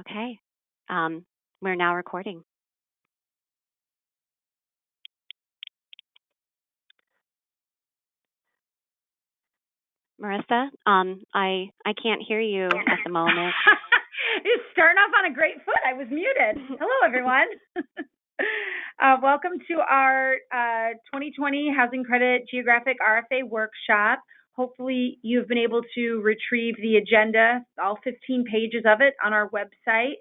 Okay. We're now recording. Marissa, I can't hear you at the moment. Just starting off on a great foot. I was muted. Hello, everyone. Welcome to our 2020 Housing Credit Geographic RFA Workshop. Hopefully, you've been able to retrieve the agenda, all 15 pages of it, on our website.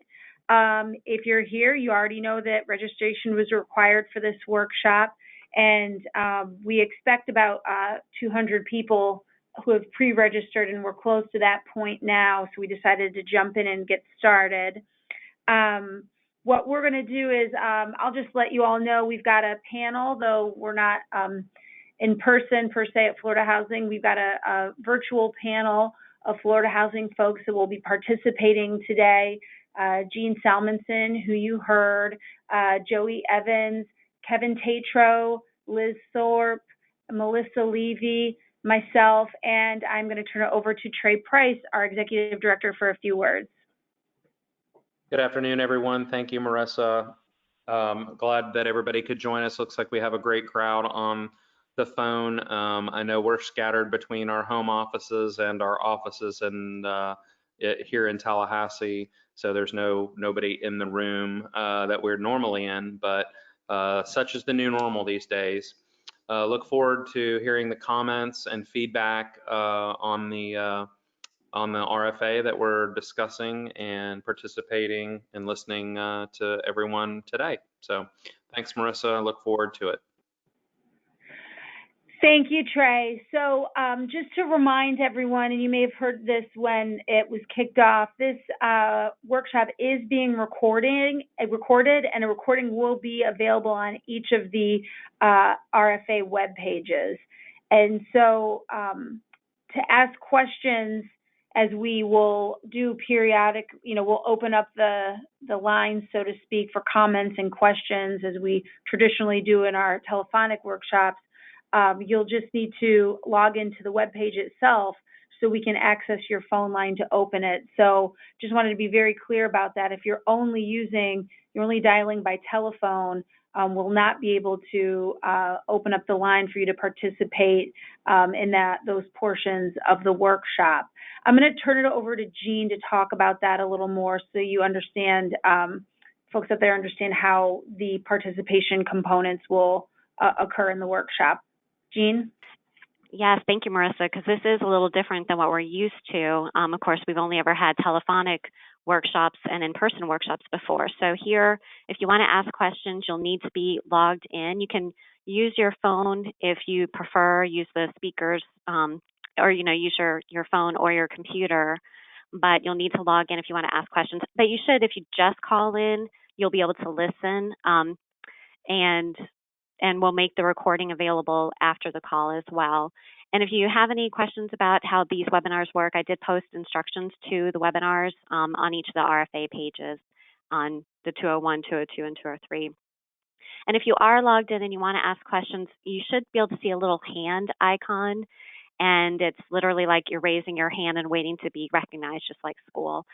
If you're here, you already know that registration was required for this workshop, and we expect about 200 people who have pre-registered, and we're close to that point now, so we decided to jump in and get started. What we're going to do is I'll just let you all know we've got a panel, though we're not in person per se at Florida Housing. We've got a virtual panel of Florida Housing folks that will be participating today. Jean Salmonson, who you heard, Joey Evans, Kevin Tatro, Liz Thorpe, Melissa Levy, myself, and I'm going to turn it over to Trey Price, our Executive Director, for a few words. Good afternoon, everyone. Thank you, Marissa. Glad that everybody could join us. Looks like we have a great crowd on the phone. I know we're scattered between our home offices and our offices here in Tallahassee, so there's nobody in the room that we're normally in, but such is the new normal these days. Look forward to hearing the comments and feedback on the RFA that we're discussing and participating and listening to everyone today. So thanks, Marissa. I look forward to it. Thank you, Trey. So just to remind everyone, and you may have heard this when it was kicked off, this workshop is being recorded, and a recording will be available on each of the RFA web pages. And so to ask questions, as we will do periodic, we'll open up the lines, so to speak, for comments and questions as we traditionally do in our telephonic workshops. You'll just need to log into the web page itself so we can access your phone line to open it. So just wanted to be very clear about that. If you're only dialing by telephone, we'll not be able to open up the line for you to participate in those portions of the workshop. I'm going to turn it over to Jean to talk about that a little more so you understand, folks out there understand how the participation components will occur in the workshop. Jean? Yes, thank you, Marissa, because this is a little different than what we're used to. Of course, we've only ever had telephonic workshops and in-person workshops before. So here, if you want to ask questions, you'll need to be logged in. You can use your phone if you prefer, use the speakers, or use your phone or your computer, but you'll need to log in if you want to ask questions. But you should, if you just call in, you'll be able to listen, and we'll make the recording available after the call as well. And if you have any questions about how these webinars work, I did post instructions to the webinars on each of the RFA pages on the 201, 202, and 203. And if you are logged in and you want to ask questions, you should be able to see a little hand icon, and it's literally like you're raising your hand and waiting to be recognized, just like school.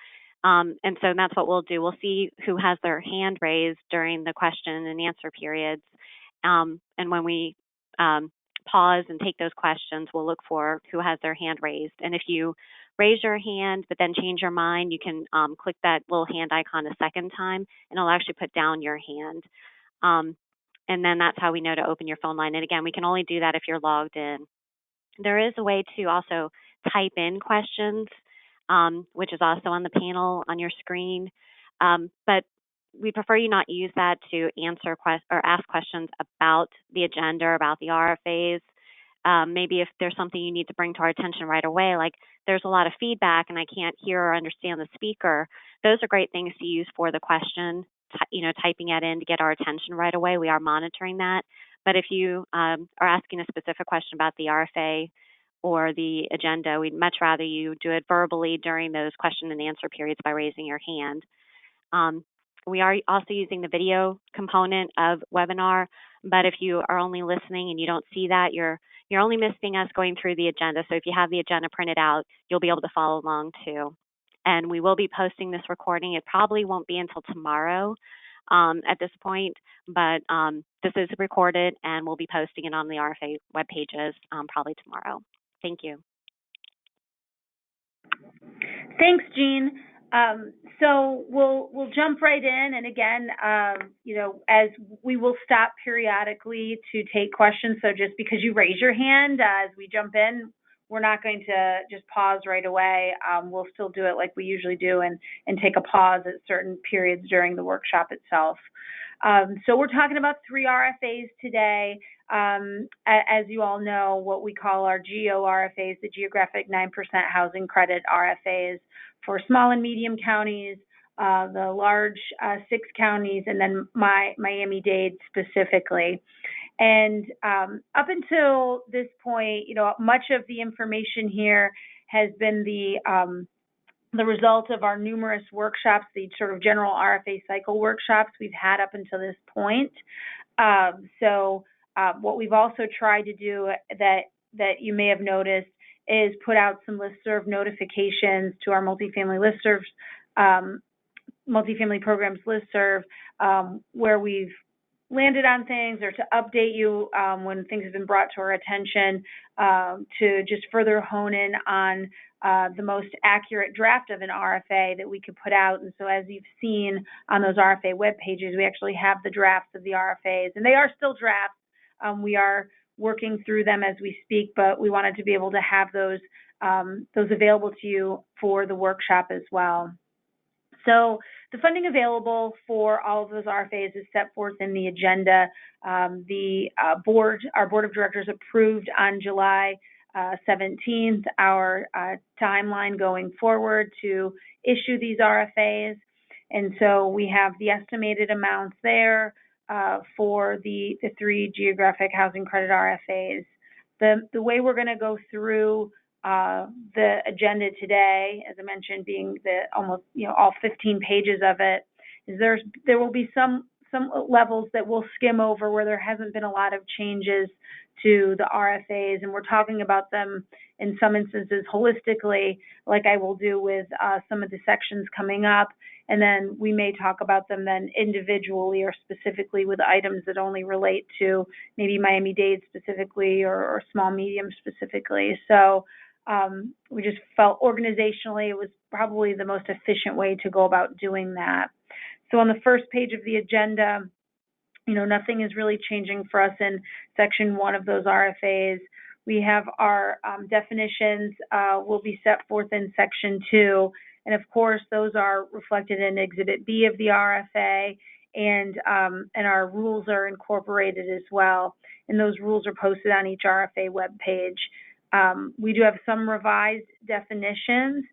And so that's what we'll do. We'll see who has their hand raised during the question and answer periods. And when we pause and take those questions, we'll look for who has their hand raised. And if you raise your hand but then change your mind, you can click that little hand icon a second time, and it'll actually put down your hand. And then that's how we know to open your phone line. And again, we can only do that if you're logged in. There is a way to also type in questions, which is also on the panel on your screen. But we prefer you not use that to answer or ask questions about the agenda or about the RFAs. Maybe if there's something you need to bring to our attention right away, like there's a lot of feedback and I can't hear or understand the speaker, those are great things to use for the question, typing it in to get our attention right away. We are monitoring that. But if you are asking a specific question about the RFA or the agenda, we'd much rather you do it verbally during those question and answer periods by raising your hand. We are also using the video component of webinar, but if you are only listening and you don't see that, you're only missing us going through the agenda. So if you have the agenda printed out, you'll be able to follow along too. and we will be posting this recording. It probably won't be until tomorrow at this point, but this is recorded, and we'll be posting it on the RFA web pages probably tomorrow. Thank you. Thanks, Jean. So we'll jump right in, and again, as we will stop periodically to take questions. So just because you raise your hand as we jump in, we're not going to just pause right away. We'll still do it like we usually do, and take a pause at certain periods during the workshop itself. So we're talking about 3 RFAs today. As you all know, what we call our Geo RFAs, the Geographic 9% Housing Credit RFAs for small and medium counties, the large 6 counties, and then Miami-Dade specifically. And up until this point, much of the information here has been the result of our numerous workshops, the sort of general RFA cycle workshops we've had up until this point. So what we've also tried to do that you may have noticed is put out some listserv notifications to our multifamily listservs, multifamily programs listserv, where we've landed on things, or to update you when things have been brought to our attention, to just further hone in on the most accurate draft of an RFA that we could put out. And so as you've seen on those RFA web pages, we actually have the drafts of the RFAs, and they are still drafts. We are working through them as we speak, but we wanted to be able to have those available to you for the workshop as well. So the funding available for all of those RFAs is set forth in the agenda. Our board of directors approved on July 17th our timeline going forward to issue these RFAs. And so we have the estimated amounts there for the 3 geographic housing credit RFAs. The way we're going to go through the agenda today, as I mentioned, being almost all 15 pages of it, is there will be some levels that we'll skim over where there hasn't been a lot of changes to the RFAs, and we're talking about them in some instances holistically, like I will do with some of the sections coming up, and then we may talk about them then individually or specifically with items that only relate to maybe Miami-Dade specifically or small medium specifically. So we just felt organizationally it was probably the most efficient way to go about doing that. So on the first page of the agenda, nothing is really changing for us in section 1 of those RFAs. We have our definitions will be set forth in section 2. And of course, those are reflected in Exhibit B of the RFA, and our rules are incorporated as well. And those rules are posted on each RFA webpage. We do have some revised definitions,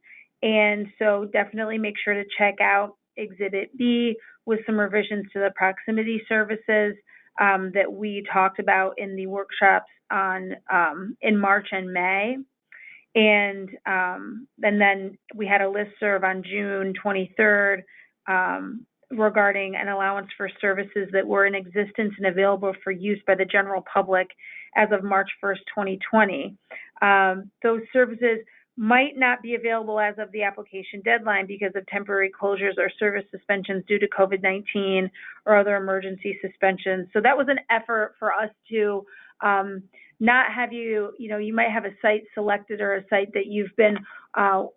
and so definitely make sure to check out Exhibit B with some revisions to the proximity services that we talked about in the workshops in March and May. And then we had a listserv on June 23rd regarding an allowance for services that were in existence and available for use by the general public as of March 1st, 2020. Those services might not be available as of the application deadline because of temporary closures or service suspensions due to COVID-19 or other emergency suspensions. So that was an effort for us to not have you might have a site selected or a site that you've been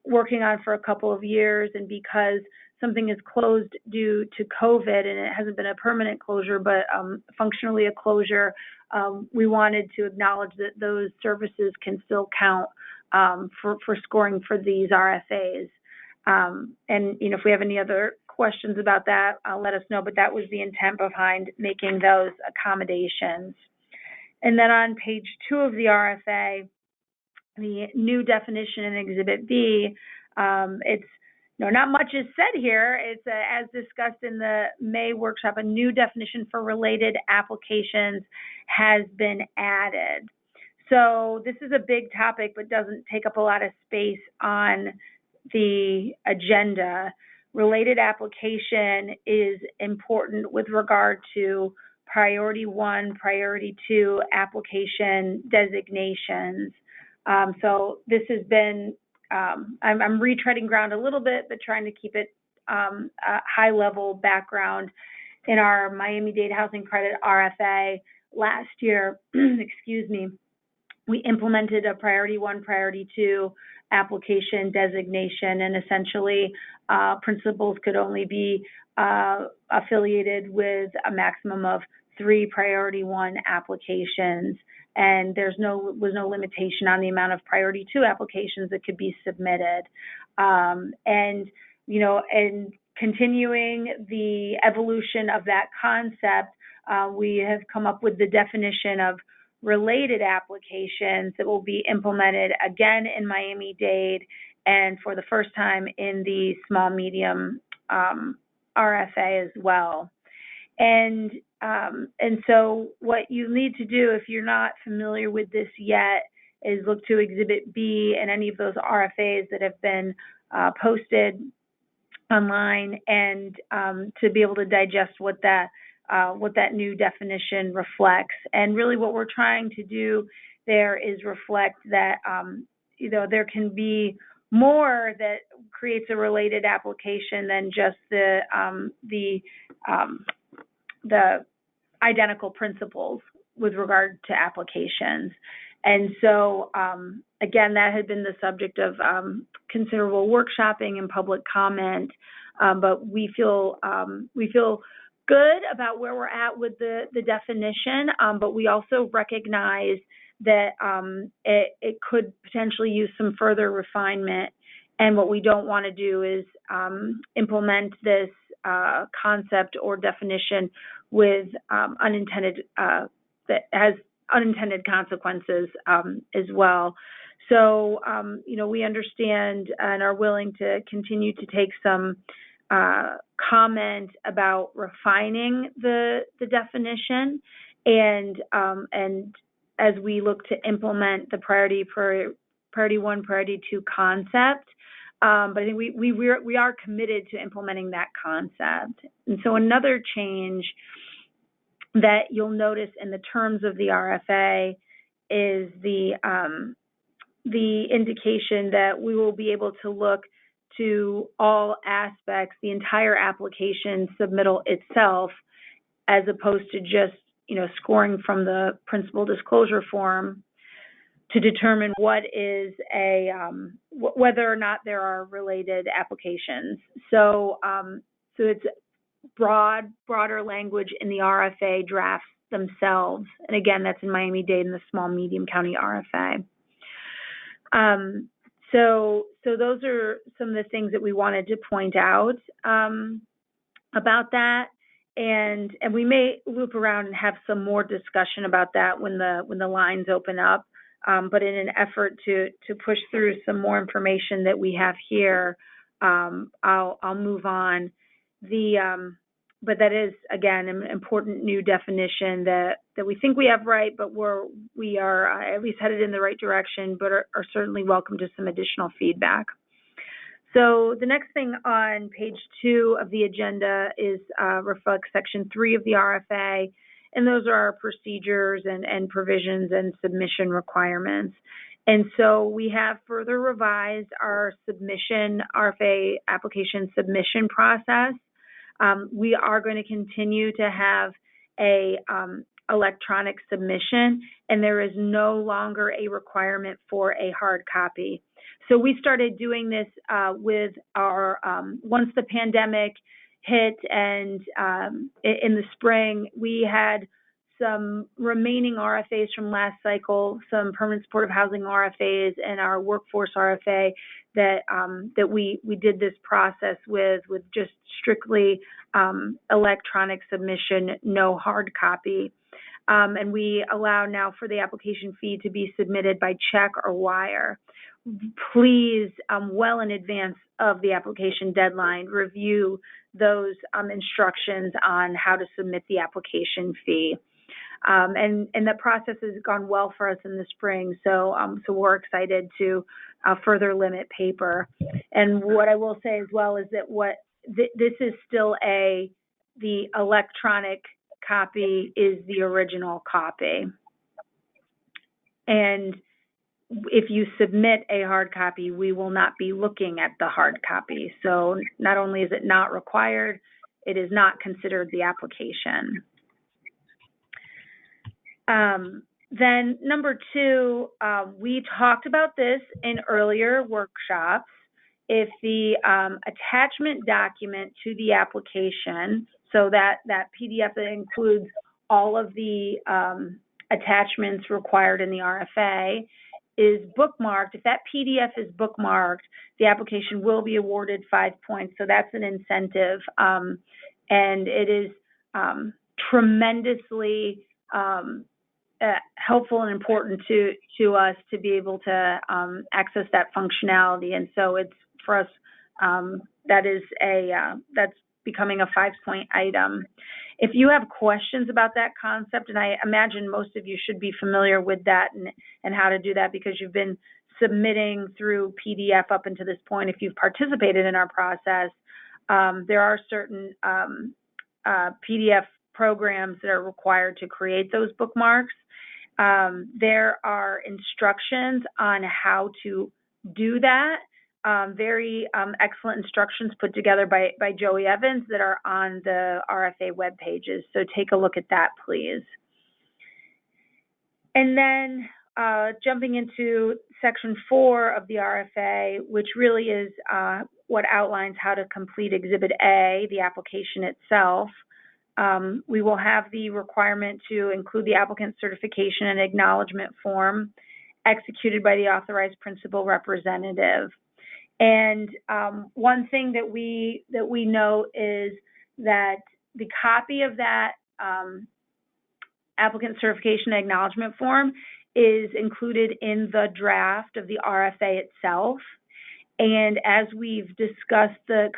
working on for a couple of years, and because something is closed due to COVID and it hasn't been a permanent closure but functionally a closure, we wanted to acknowledge that those services can still count for scoring for these RFAs. And if we have any other questions about that, let us know, but that was the intent behind making those accommodations. And then on page 2 of the RFA, the new definition in Exhibit B, it's not much is said here. It's as discussed in the May workshop, a new definition for related applications has been added. So this is a big topic, but doesn't take up a lot of space on the agenda. Related application is important with regard to priority 1, priority 2 application designations. So this has been I'm retreading ground a little bit, but trying to keep it a high level background. In our Miami-Dade Housing Credit RFA last year, excuse me, we implemented a Priority 1, Priority 2 application designation, and essentially principals could only be affiliated with a maximum of 3 Priority 1 applications, and was no limitation on the amount of Priority 2 applications that could be submitted. And continuing the evolution of that concept, we have come up with the definition of related applications that will be implemented again in Miami-Dade and for the first time in the small medium RFA as well. And so what you need to do, if you're not familiar with this yet, is look to Exhibit B and any of those RFAs that have been posted online, and to be able to digest what that new definition reflects. And really what we're trying to do there is reflect that there can be more that creates a related application than just the identical principles with regard to applications. And so, again, that had been the subject of considerable workshopping and public comment, but we feel good about where we're at with the definition, but we also recognize that it could potentially use some further refinement. And what we don't want to do is implement this concept or definition with that has unintended consequences as well. So, we understand and are willing to continue to take some comment about refining the definition, and as we look to implement the priority 1, priority 2 concept. But I think we are committed to implementing that concept. And so another change that you'll notice in the terms of the RFA is the indication that we will be able to look to all aspects, the entire application submittal itself, as opposed to just scoring from the principal disclosure form to determine what is whether or not there are related applications. So it's broader language in the RFA drafts themselves. And again, that's in Miami-Dade and the small medium county RFA. So those are some of the things that we wanted to point out about that. And we may loop around and have some more discussion about that when the lines open up. But in an effort to push through some more information that we have here, I'll move on. But that is, again, an important new definition that we think we have right, but we are at least headed in the right direction, but are certainly welcome to some additional feedback. So the next thing on page 2 of the agenda is reflects section 3 of the RFA, and those are our procedures and provisions and submission requirements. And so we have further revised our RFA application submission process. We are going to continue to have a electronic submission, and there is no longer a requirement for a hard copy. So we started doing this with our, once the pandemic hit, and in the spring, we had some remaining RFAs from last cycle, some permanent supportive housing RFAs and our workforce RFA that we did this process with just strictly electronic submission, no hard copy. And we allow now for the application fee to be submitted by check or wire. Please, well in advance of the application deadline, review those instructions on how to submit the application fee. And the process has gone well for us in the spring, so we're excited to further limit paper. And what I will say as well is that this is still the electronic copy is the original copy. And if you submit a hard copy, we will not be looking at the hard copy. So not only is it not required, it is not considered the application. Then number two, we talked about this in earlier workshops. If the attachment document to the application, so that PDF that includes all of the attachments required in the RFA, is bookmarked, if that PDF is bookmarked, the application will be awarded 5 points. So that's an incentive. And it is tremendously helpful and important to us to be able to access that functionality. And so it's for us, that's becoming a 5-point item. If you have questions about that concept, and I imagine most of you should be familiar with that and how to do that because you've been submitting through PDF up until this point. If you've participated in our process, there are certain PDF programs that are required to create those bookmarks. There are instructions on how to do that. Very excellent instructions put together by Joey Evans that are on the RFA web pages. So take a look at that, please. And then jumping into section 4 of the RFA, which really is what outlines how to complete Exhibit A, the application itself. We will have the requirement to include the applicant's certification and acknowledgement form executed by the authorized principal representative. And one thing that we know is that the copy of that applicant certification and acknowledgement form is included in the draft of the RFA itself. And as we've discussed the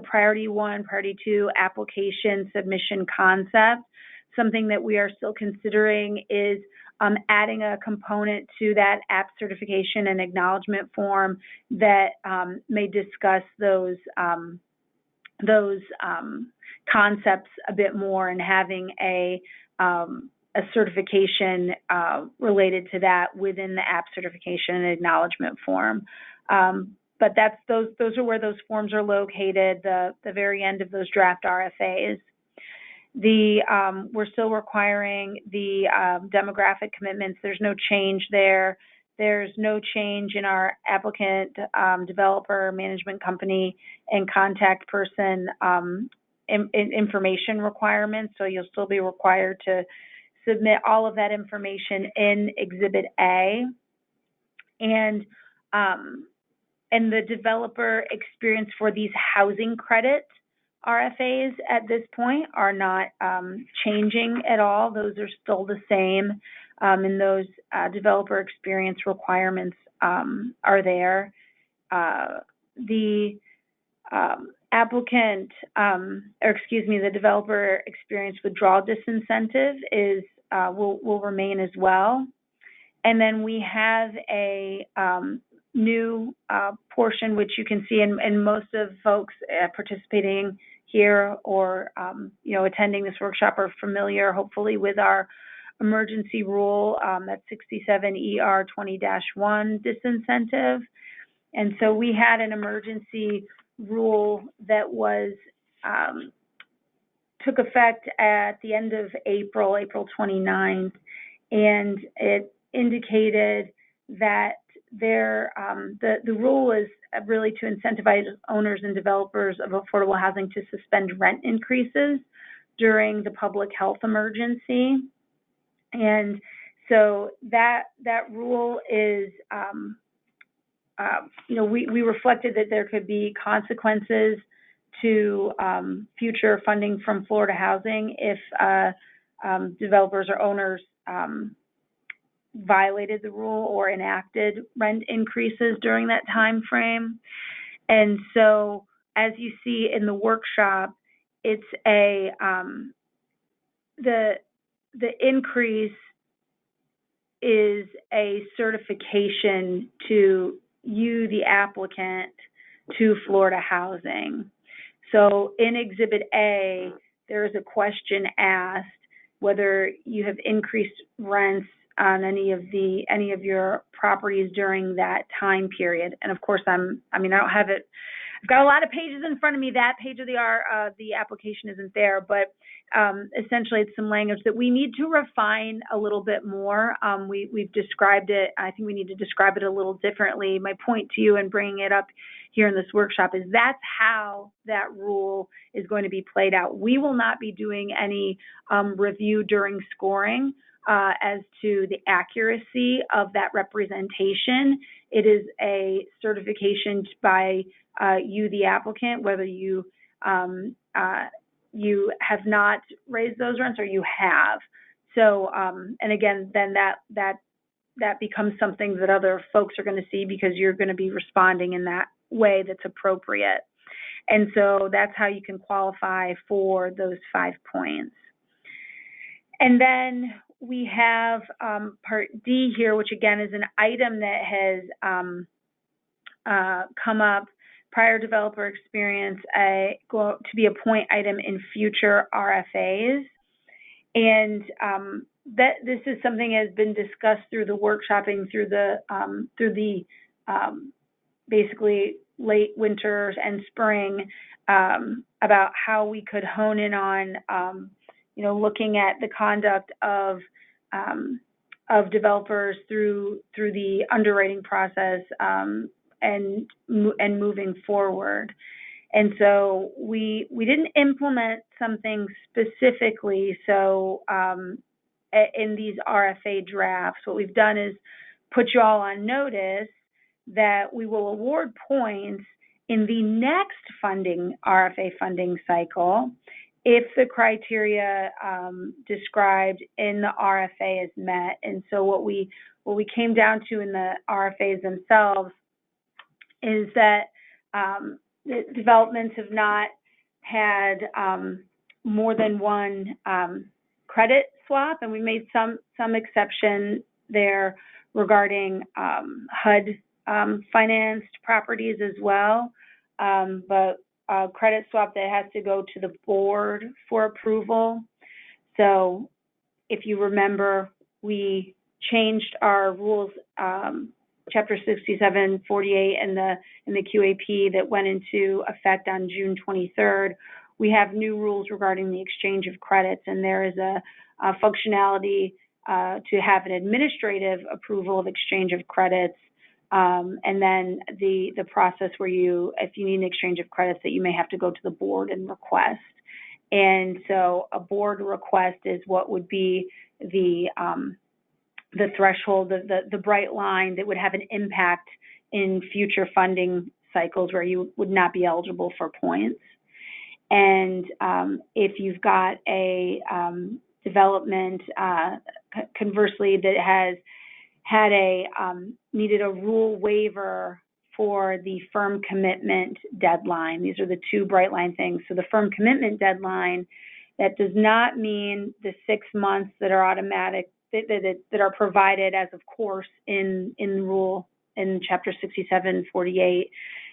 priority 1, priority 2 application submission concept, something that we are still considering is adding a component to that app certification and acknowledgement form that may discuss those concepts a bit more, and having a certification related to that within the app certification and acknowledgement form. But those are where those forms are located, the very end of those draft RFAs. We're still requiring the demographic commitments. There's no change there. There's no change in our applicant, developer, management company, and contact person information requirements. So you'll still be required to submit all of that information in Exhibit A. And the developer experience for these housing credit RFAs at this point are not changing at all. Those are still the same, and those developer experience requirements are there. The the developer experience withdrawal disincentive will remain as well. And then we have a new portion, which you can see, and most of folks participating here or attending this workshop are familiar, hopefully, with our emergency rule, that's 67 ER 20-1 disincentive. And so we had an emergency rule that was took effect at the end of April 29th, and it indicated that the rule is really to incentivize owners and developers of affordable housing to suspend rent increases during the public health emergency. And so that rule is, we reflected that there could be consequences to future funding from Florida Housing if developers or owners violated the rule or enacted rent increases during that time frame. And so, as you see in the workshop, it's the increase is a certification to you, the applicant, to Florida Housing. So in Exhibit A, there is a question asked whether you have increased rents on any of your properties during that time period. And of course, I don't have it. I've got a lot of pages in front of me. That page of the application isn't there, but essentially it's some language that we need to refine a little bit more. We've described it. I think we need to describe it a little differently. My point to you in bringing it up here in this workshop is that's how that rule is going to be played out. We will not be doing any review during scoring as to the accuracy of that representation. It is a certification by you, the applicant, whether you you have not raised those rents or you have. So, and again, then that becomes something that other folks are going to see because you're going to be responding in that way that's appropriate. And so that's how you can qualify for those 5 points. And then we have Part D here, which again is an item that has come up, prior developer experience, to be a point item in future RFAs. And that this is something that has been discussed through the workshopping, through the basically late winters and spring, about how we could hone in on looking at the conduct of developers through the underwriting process and moving forward. And so we didn't implement something specifically. So in these RFA drafts, what we've done is put you all on notice that we will award points in the next RFA funding cycle if the criteria described in the RFA is met. And so what we came down to in the RFAs themselves is that the developments have not had more than one credit swap, and we made some exception there regarding HUD financed properties as well, but credit swap that has to go to the board for approval. So if you remember, we changed our rules, Chapter 6748 and the QAP that went into effect on June 23rd. We have new rules regarding the exchange of credits, and there is a functionality to have an administrative approval of exchange of credits, and then the process where if you need an exchange of credits, that you may have to go to the board and request. And so a board request is what would be the threshold, the bright line that would have an impact in future funding cycles where you would not be eligible for points. And if you've got a development, conversely, that has had needed a rule waiver for the firm commitment deadline. These are the two bright line things. So the firm commitment deadline, that does not mean the 6 months that are automatic, that are provided as of course in rule in Chapter 6748.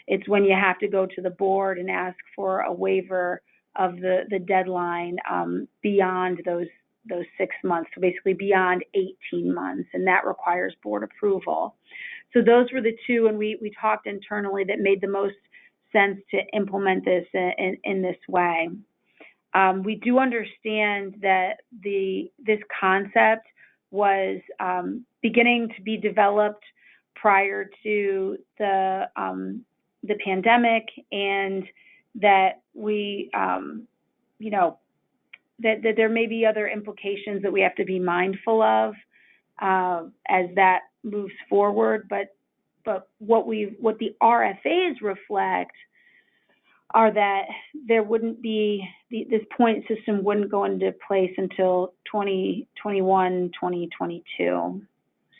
It's when you have to go to the board and ask for a waiver of the deadline beyond those 6 months, so basically beyond 18 months, and that requires board approval. So those were the two, and we talked internally that made the most sense to implement this in this way. We do understand that this concept was beginning to be developed prior to the pandemic, and that we, that there may be other implications that we have to be mindful of as that moves forward. But what the RFAs reflect are that there wouldn't be, this point system wouldn't go into place until 2021, 2022.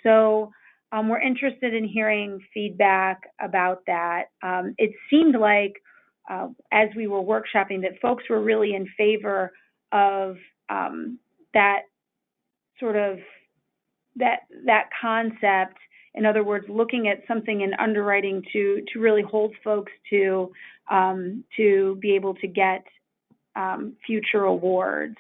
So we're interested in hearing feedback about that. It seemed like as we were workshopping that folks were really in favor of that sort of, that concept. In other words, looking at something in underwriting to really hold folks to be able to get future awards.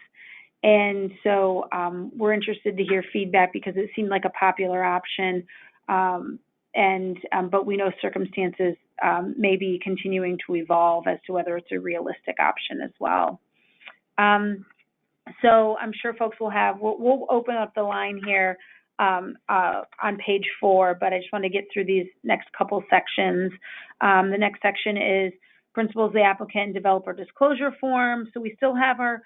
And so we're interested to hear feedback because it seemed like a popular option. But we know circumstances may be continuing to evolve as to whether it's a realistic option as well. So I'm sure folks will have, we'll open up the line here on page 4, but I just want to get through these next couple sections. The next section is principals, the applicant, and developer disclosure form. So we still have our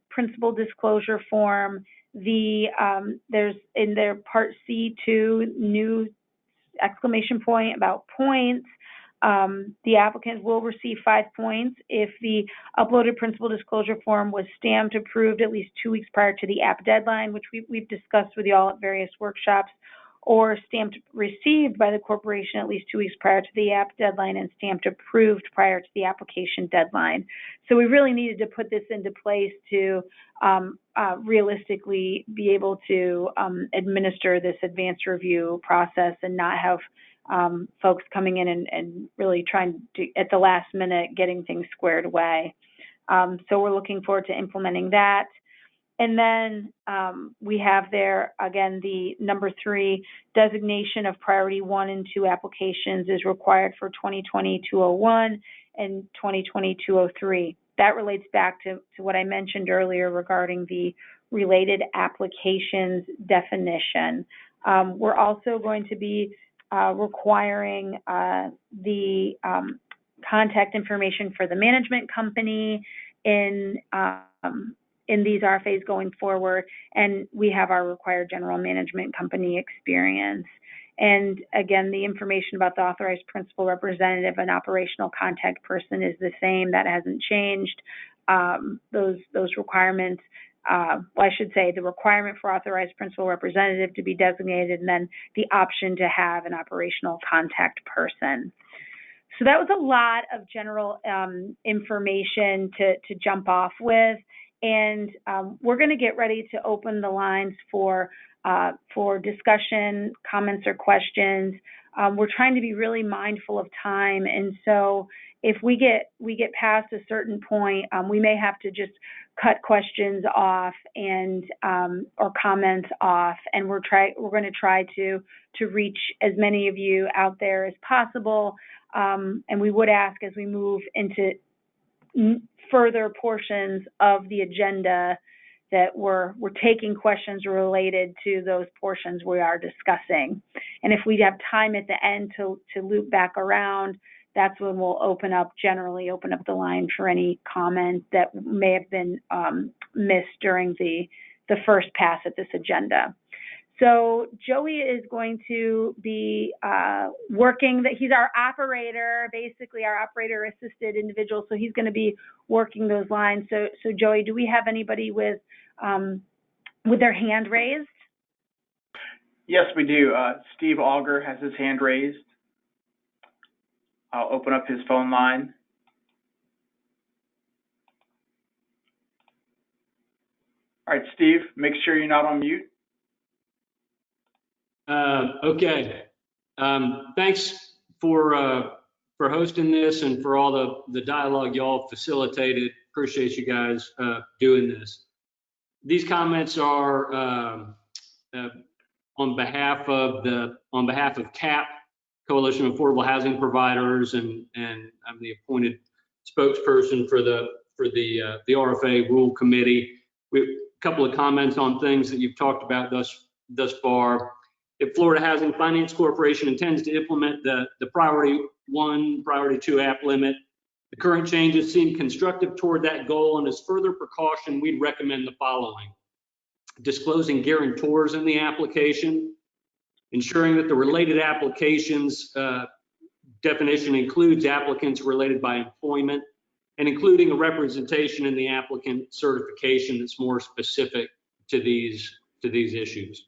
principal disclosure form. There's in there part C2, new exclamation point about points. The applicant will receive 5 points if the uploaded principal disclosure form was stamped, approved at least 2 weeks prior to the app deadline, which we've discussed with you all at various workshops, or stamped received by the corporation at least 2 weeks prior to the app deadline and stamped approved prior to the application deadline. So we really needed to put this into place to realistically be able to administer this advanced review process and not have folks coming in and really trying to, at the last minute, getting things squared away. So we're looking forward to implementing that. And then we have there, again, the number 3, designation of priority 1 and 2 applications is required for 2020-201 and 2020-203. That relates back to what I mentioned earlier regarding the related applications definition. We're also going to be requiring the contact information for the management company in these RFAs going forward, and we have our required general management company experience. And again, the information about the authorized principal representative and operational contact person is the same. That hasn't changed. Those requirements, well, I should say the requirement for authorized principal representative to be designated, and then the option to have an operational contact person. So that was a lot of general information to jump off with. And we're going to get ready to open the lines for discussion, comments, or questions. We're trying to be really mindful of time, and so if we get past a certain point, we may have to just cut questions off and or comments off, and we're going to try to reach as many of you out there as possible. And we would ask as we move into further portions of the agenda that we're taking questions related to those portions we are discussing. And if we have time at the end to loop back around, that's when we'll generally open up the line for any comment that may have been missed during the first pass at this agenda. So Joey is going to be working, he's our operator, basically our operator assisted individual, so he's going to be working those lines. So Joey, do we have anybody with their hand raised? Yes, we do. Steve Auger has his hand raised. I'll open up his phone line. All right, Steve, make sure you're not on mute. Okay. Thanks for hosting this and for all the dialogue y'all facilitated. Appreciate you guys doing this. These comments are on behalf of CAP, Coalition of Affordable Housing Providers, and I'm the appointed spokesperson for the RFA Rule Committee. A couple of comments on things that you've talked about thus far. If Florida Housing Finance Corporation intends to implement the Priority 1, Priority 2 app limit, the current changes seem constructive toward that goal, and as further precaution, we'd recommend the following: disclosing guarantors in the application, ensuring that the related applications definition includes applicants related by employment, and including a representation in the applicant certification that's more specific to these issues.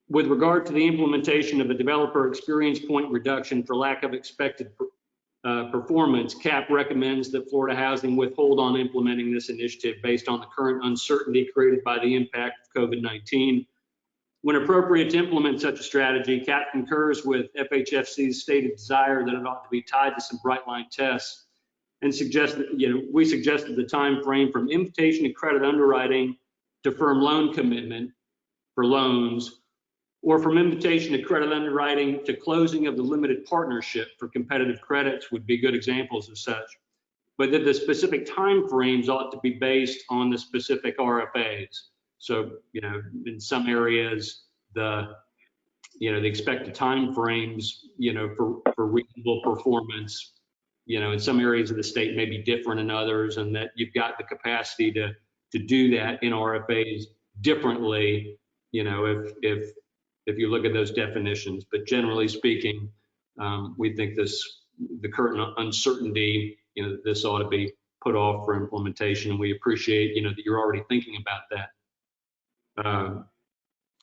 With regard to the implementation of a developer experience point reduction for lack of expected performance, CAP recommends that Florida Housing withhold on implementing this initiative based on the current uncertainty created by the impact of COVID-19. When appropriate to implement such a strategy, CAP concurs with FHFC's stated desire that it ought to be tied to some bright line tests and we suggested the time frame from invitation to credit underwriting to firm loan commitment for loans, or from invitation to credit underwriting to closing of the limited partnership for competitive credits would be good examples of such. But that the specific time frames ought to be based on the specific RFAs. So, in some areas, the expected time frames, for reasonable performance, in some areas of the state may be different in others, and that you've got the capacity to do that in RFAs differently, if you look at those definitions. But generally speaking, we think the current uncertainty, this ought to be put off for implementation, and we appreciate, that you're already thinking about that.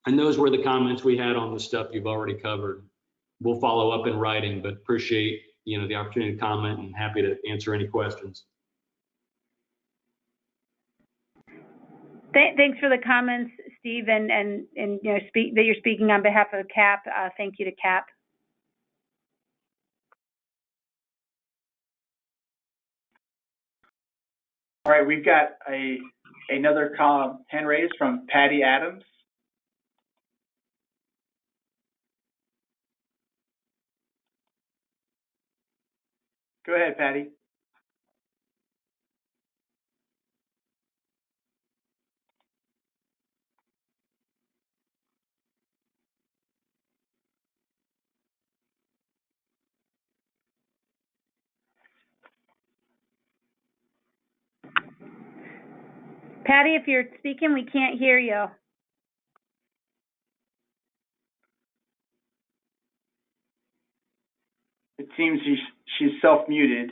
And those were the comments we had on the stuff you've already covered. We'll follow up in writing, but appreciate, the opportunity to comment, and happy to answer any questions. Thanks for the comments, Steve, and that you're speaking on behalf of CAP. Thank you to CAP. All right, we've got another hand raised from Patty Adams. Go ahead, Patty. Patty, if you're speaking, we can't hear you. It seems she's self-muted.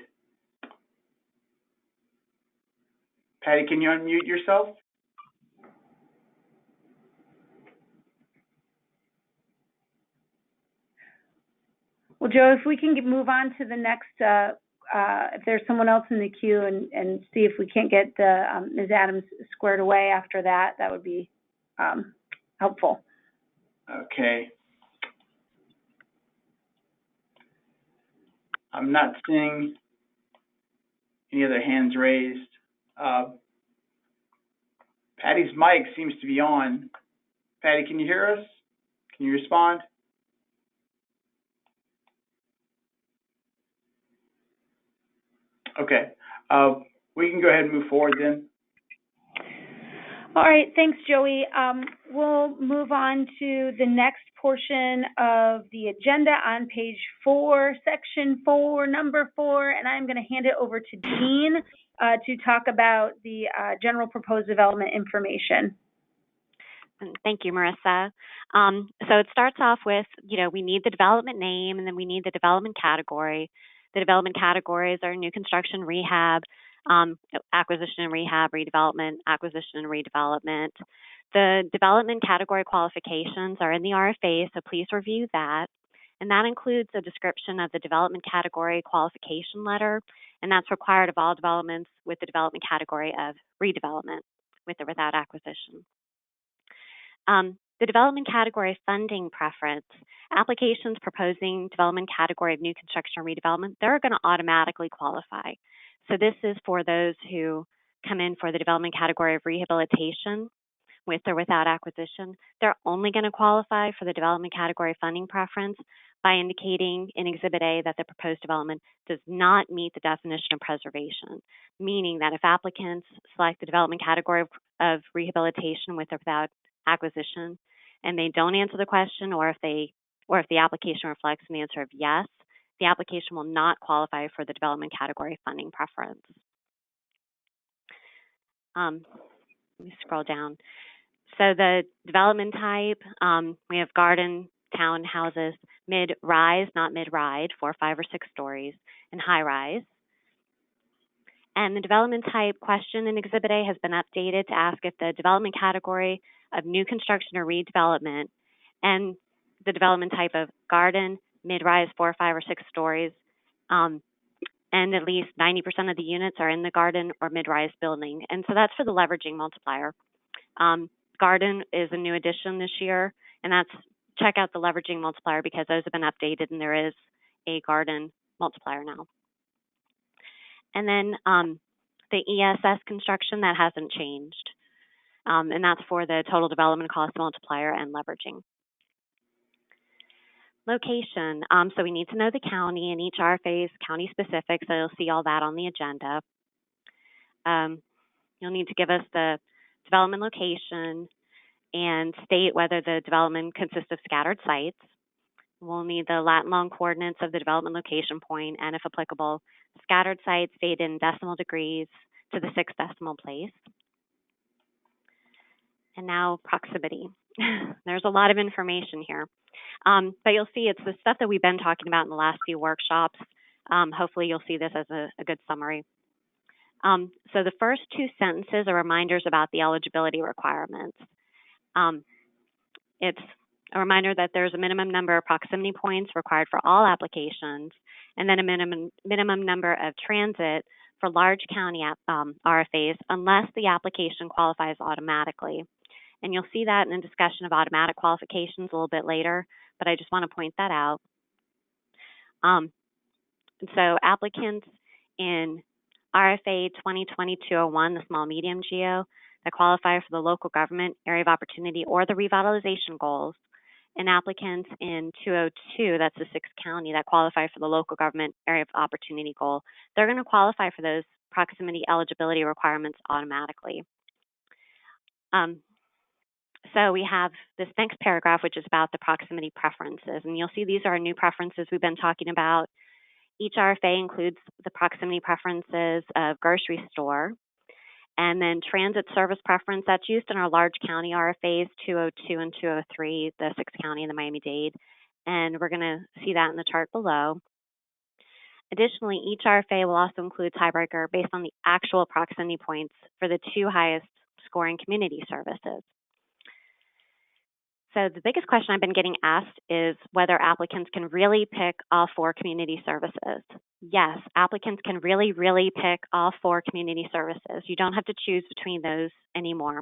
Patty, can you unmute yourself? Well, Joe, if we can move on to the next, if there's someone else in the queue, and see if we can't get Ms. Adams squared away after that, that would be helpful. Okay. I'm not seeing any other hands raised. Patty's mic seems to be on. Patty, can you hear us? Can you respond? Okay. We can go ahead and move forward then. All right, thanks, Joey. We'll move on to the next portion of the agenda on page 4, section 4, number 4, and I'm going to hand it over to Dean to talk about the general proposed development information. Thank you, Marissa. So it starts off with, we need the development name, and then we need the development category. The development categories are new construction, rehab, acquisition and rehab, redevelopment, acquisition and redevelopment. The development category qualifications are in the RFA, so please review that. And that includes a description of the development category qualification letter, and that's required of all developments with the development category of redevelopment, with or without acquisition. The development category funding preference, applications proposing development category of new construction or redevelopment, they're going to automatically qualify. So this is for those who come in for the development category of rehabilitation with or without acquisition. They're only going to qualify for the development category funding preference by indicating in Exhibit A that the proposed development does not meet the definition of preservation, meaning that if applicants select the development category of rehabilitation with or without acquisition, and they don't answer the question, or if the application reflects an answer of yes, the application will not qualify for the development category funding preference. Let me scroll down. So the development type, we have garden, townhouses, mid-rise, not mid-ride, 4, 5, or 6 stories, and high-rise. And the development type question in Exhibit A has been updated to ask if the development category of new construction or redevelopment and the development type of garden, mid-rise, 4, 5, or 6 stories, and at least 90% of the units are in the garden or mid-rise building. And so that's for the leveraging multiplier. Garden is a new addition this year, and that's check out the leveraging multiplier because those have been updated and there is a garden multiplier now. And then the ESS construction, that hasn't changed. And that's for the total development cost multiplier and leveraging. Location, so we need to know the county, and each RFA is county specific, so you'll see all that on the agenda. You'll need to give us the development location and state whether the development consists of scattered sites. We'll need the lat and long coordinates of the development location point, and if applicable, scattered sites stated in decimal degrees to the 6th decimal place. And now proximity. There's a lot of information here. But you'll see it's the stuff that we've been talking about in the last few workshops. Hopefully you'll see this as a good summary. So the first 2 sentences are reminders about the eligibility requirements. It's a reminder that there's a minimum number of proximity points required for all applications, and then a minimum number of transit for large county RFAs unless the application qualifies automatically. And you'll see that in a discussion of automatic qualifications a little bit later, but I just want to point that out. So applicants in RFA 2020-201, the small medium geo, that qualify for the local government area of opportunity or the revitalization goals, and applicants in 202, that's the 6th county, that qualify for the local government area of opportunity goal, they're going to qualify for those proximity eligibility requirements automatically. So we have this next paragraph, which is about the proximity preferences. And you'll see these are new preferences we've been talking about. Each RFA includes the proximity preferences of grocery store, and then transit service preference that's used in our large county RFAs, 202 and 203, the 6th county and the Miami-Dade. And we're going to see that in the chart below. Additionally, each RFA will also include tiebreaker based on the actual proximity points for the 2 highest scoring community services. So the biggest question I've been getting asked is whether applicants can really pick all 4 community services. Yes, applicants can really pick all 4 community services. You don't have to choose between those anymore.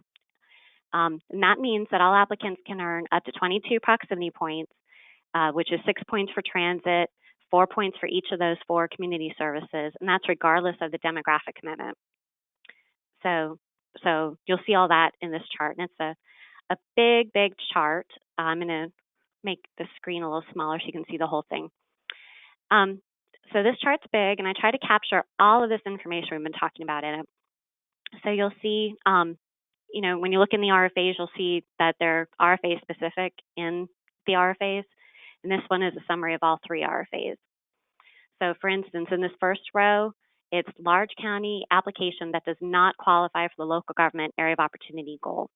And that means that all applicants can earn up to 22 proximity points, which is 6 points for transit, 4 points for each of those 4 community services, and that's regardless of the demographic commitment. So you'll see all that in this chart, and it's a big chart. I'm going to make the screen a little smaller so you can see the whole thing. So this chart's big, and I try to capture all of this information we've been talking about in it. So you'll see, you know, when you look in the RFAs, you'll see that they're RFA specific in the RFAs, and this one is a summary of all 3 RFAs. So for instance, in this first row, it's large county application that does not qualify for the local government area of opportunity goal.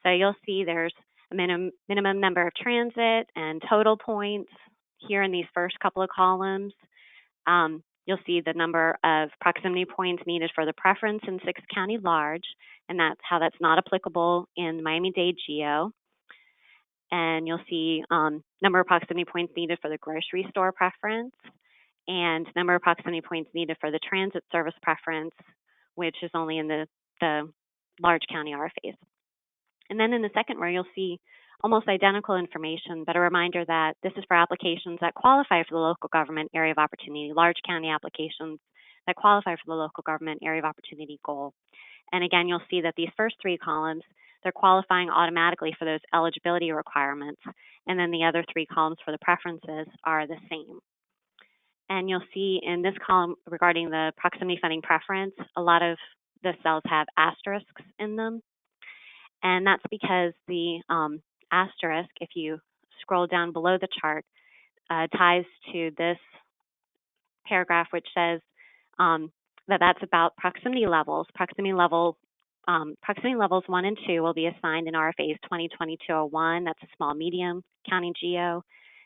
So you'll see there's a minimum number of transit and total points here in these first couple of columns. You'll see the number of proximity points needed for the preference in 6th county large, and that's how that's not applicable in Miami-Dade Geo. And you'll see number of proximity points needed for the grocery store preference, and number of proximity points needed for the transit service preference, which is only in the large county RFAs. And then in the second row, you'll see almost identical information, but a reminder that this is for applications that qualify for the local government area of opportunity, large county applications that qualify for the local government area of opportunity goal. And again, you'll see that these first 3 columns, they're qualifying automatically for those eligibility requirements. And then the other 3 columns for the preferences are the same. And you'll see in this column regarding the proximity funding preference, a lot of the cells have asterisks in them. And that's because the asterisk, if you scroll down below the chart, ties to this paragraph, which says that that's about proximity levels. Proximity levels 1 and 2 will be assigned in RFAs 2020-201, that's a small medium county geo,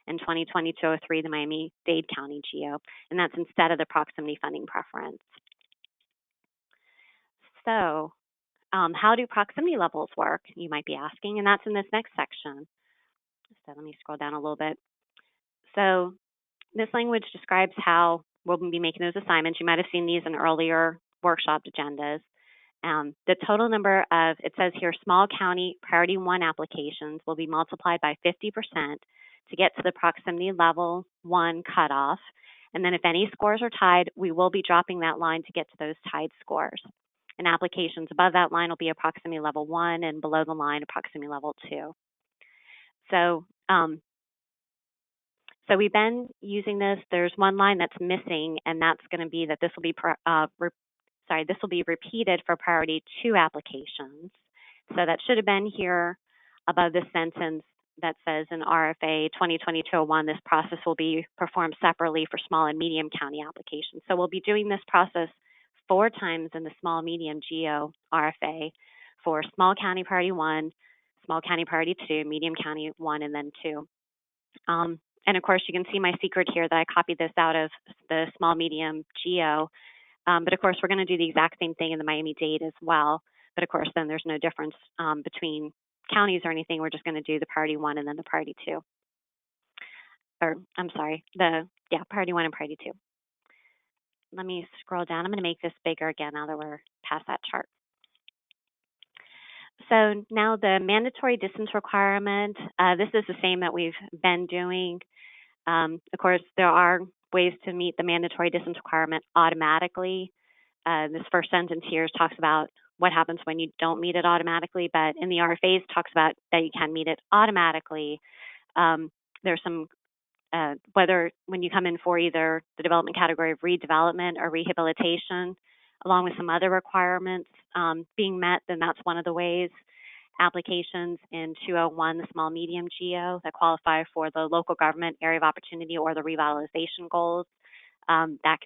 and 2020-203, the Miami-Dade County Geo, and that's instead of the proximity funding preference. So how do proximity levels work, you might be asking, and that's in this next section. So let me scroll down a little bit. So this language describes how we'll be making those assignments. You might have seen these in earlier workshop agendas. The total number of, it says here, small county priority 1 applications will be multiplied by 50% to get to the proximity level 1 cutoff. And then if any scores are tied, we will be dropping that line to get to those tied scores. And applications above that line will be a proximity level 1 and below the line, a proximity level 2. So we've been using this. There's one line that's missing, and that's going to be that this will be this will be repeated for priority 2 applications. So that should have been here above the sentence that says in RFA 2020-201, this process will be performed separately for small and medium county applications. So we'll be doing this process 4 times in the small medium Geo RFA for small county priority 1, small county priority 2, medium county 1, and then 2. And of course, you can see my secret here that I copied this out of the small medium Geo. But of course, we're going to do the exact same thing in the Miami-Dade as well. But of course, then there's no difference between counties or anything. We're just going to do the priority 1 and then the priority 2. Or I'm sorry, priority 1 and priority 2. Let me scroll down. I'm going to make this bigger again now that we're past that chart. So now the mandatory distance requirement, this is the same that we've been doing. Of course, there are ways to meet the mandatory distance requirement automatically. This first sentence here talks about what happens when you don't meet it automatically, but in the RFAs talks about that you can meet it automatically. There's some, whether when you come in for either the development category of redevelopment or rehabilitation, along with some other requirements being met, then that's one of the ways. Applications in 201, the small medium Geo that qualify for the local government area of opportunity or the revitalization goals, that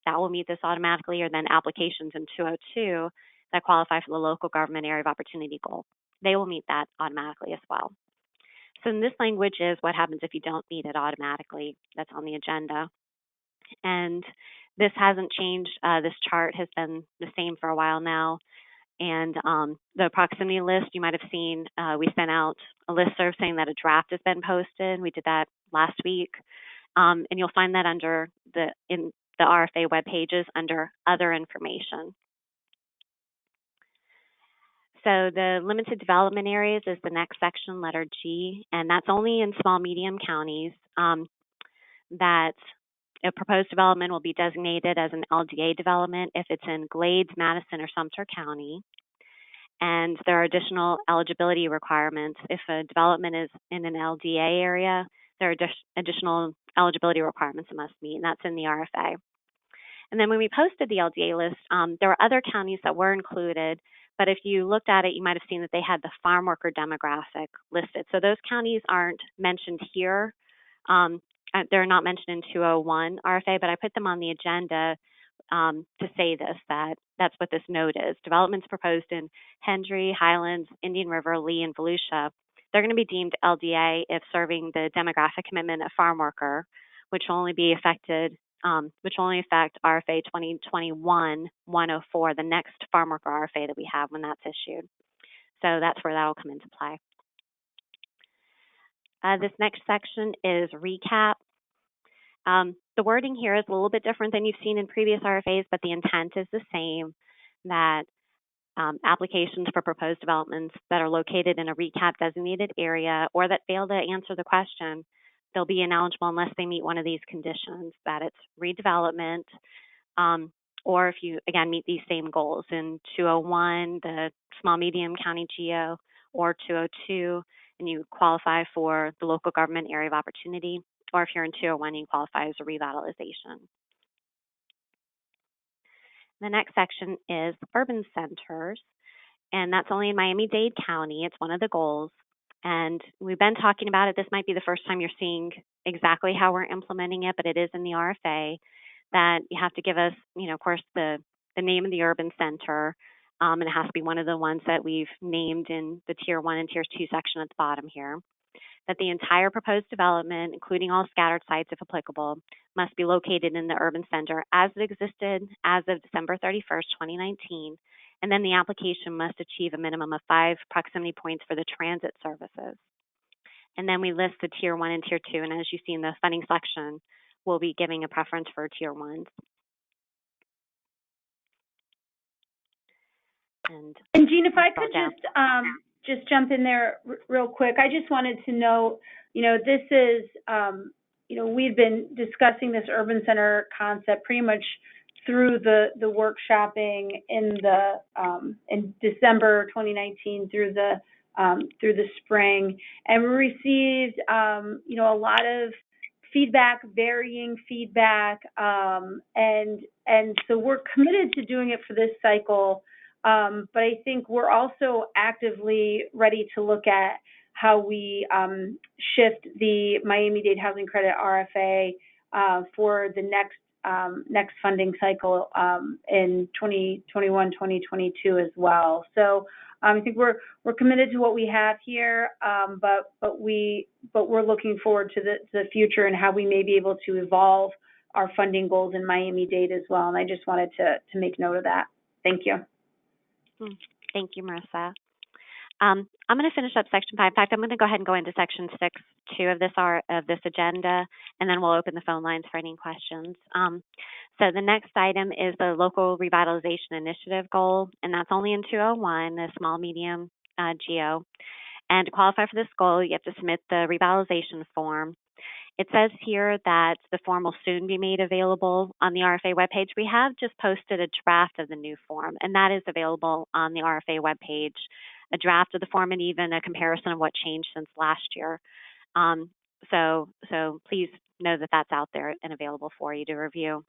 will meet this automatically, or then applications in 202 that qualify for the local government area of opportunity goal. They will meet that automatically as well. So in this language is what happens if you don't meet it automatically. That's on the agenda. And this hasn't changed. This chart has been the same for a while now. And the proximity list, you might have seen, we sent out a listserv saying that a draft has been posted. We did that last week. And you'll find that in the RFA web pages under other information. So the limited development areas is the next section, letter G, and that's only in small, medium counties that a proposed development will be designated as an LDA development if it's in Glades, Madison, or Sumter County. And there are additional eligibility requirements. If a development is in an LDA area, there are additional eligibility requirements it must meet, and that's in the RFA. And then when we posted the LDA list, there were other counties that were included, but if you looked at it, you might have seen that they had the farm worker demographic listed. So those counties aren't mentioned here. They're not mentioned in 201 RFA, but I put them on the agenda to say this, that's what this note is. Developments proposed in Hendry, Highlands, Indian River, Lee, and Volusia, they're going to be deemed LDA if serving the demographic commitment of farm worker, which will only be affected, which will only affect RFA 2021-104, the next farm worker RFA that we have when that's issued. So that's where that will come into play. This next section is recap. The wording here is a little bit different than you've seen in previous RFAs, but the intent is the same, that applications for proposed developments that are located in a recap designated area or that fail to answer the question, they'll be ineligible unless they meet one of these conditions, that it's redevelopment, or if you, again, meet these same goals in 201, the small medium county Geo, or 202, and you qualify for the local government area of opportunity, or if you're in 201, you qualify as a revitalization. The next section is urban centers, and that's only in Miami-Dade County. It's one of the goals, and we've been talking about it. This might be the first time you're seeing exactly how we're implementing it, but it is in the RFA that you have to give us, of course, the name of the urban center, and it has to be one of the ones that we've named in the Tier 1 and Tier 2 section at the bottom here. That the entire proposed development, including all scattered sites if applicable, must be located in the urban center as it existed as of December 31st, 2019, and then the application must achieve a minimum of 5 proximity points for the transit services. And then we list the Tier 1 and Tier 2, and as you see in the funding section, we'll be giving a preference for Tier 1s. And Jean, if I could just jump in there real quick. I just wanted to know, this is we've been discussing this urban center concept pretty much through the workshopping in December 2019 through the spring, and we received a lot of feedback, varying feedback, and so we're committed to doing it for this cycle. But I think we're also actively ready to look at how we shift the Miami-Dade Housing Credit RFA for the next funding cycle in 2021, 2022 as well. So I think we're committed to what we have here, but we're looking forward to the future and how we may be able to evolve our funding goals in Miami-Dade as well. And I just wanted to make note of that. Thank you. Thank you, Marissa. I'm going to finish up section 5. In fact, I'm going to go ahead and go into section 6.2 of this agenda, and then we'll open the phone lines for any questions. So the next item is the local revitalization initiative goal, and that's only in 201, the small medium geo. And to qualify for this goal, you have to submit the revitalization form. It says here that the form will soon be made available on the RFA webpage. We have just posted a draft of the new form, and that is available on the RFA webpage, a draft of the form and even a comparison of what changed since last year. So please know that that's out there and available for you to review.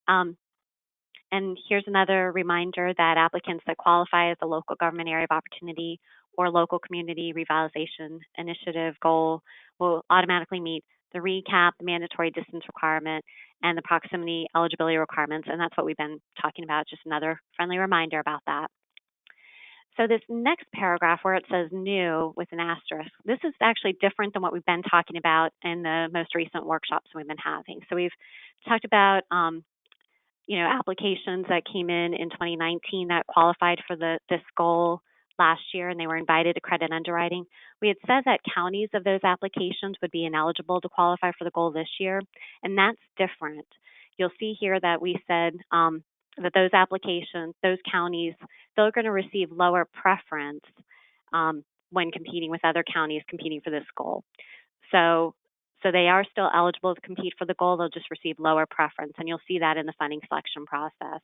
And here's another reminder that applicants that qualify as a local government area of opportunity or local community revitalization initiative goal will automatically meet the recap, the mandatory distance requirement, and the proximity eligibility requirements. And that's what we've been talking about, just another friendly reminder about that. So this next paragraph where it says new with an asterisk, this is actually different than what we've been talking about in the most recent workshops we've been having. So we've talked about applications that came in 2019 that qualified for this goal last year, and they were invited to credit underwriting. We had said that counties of those applications would be ineligible to qualify for the goal this year, and that's different. You'll see here that we said that those applications, those counties, they're going to receive lower preference when competing with other counties competing for this goal. So they are still eligible to compete for the goal, they'll just receive lower preference, and you'll see that in the funding selection process.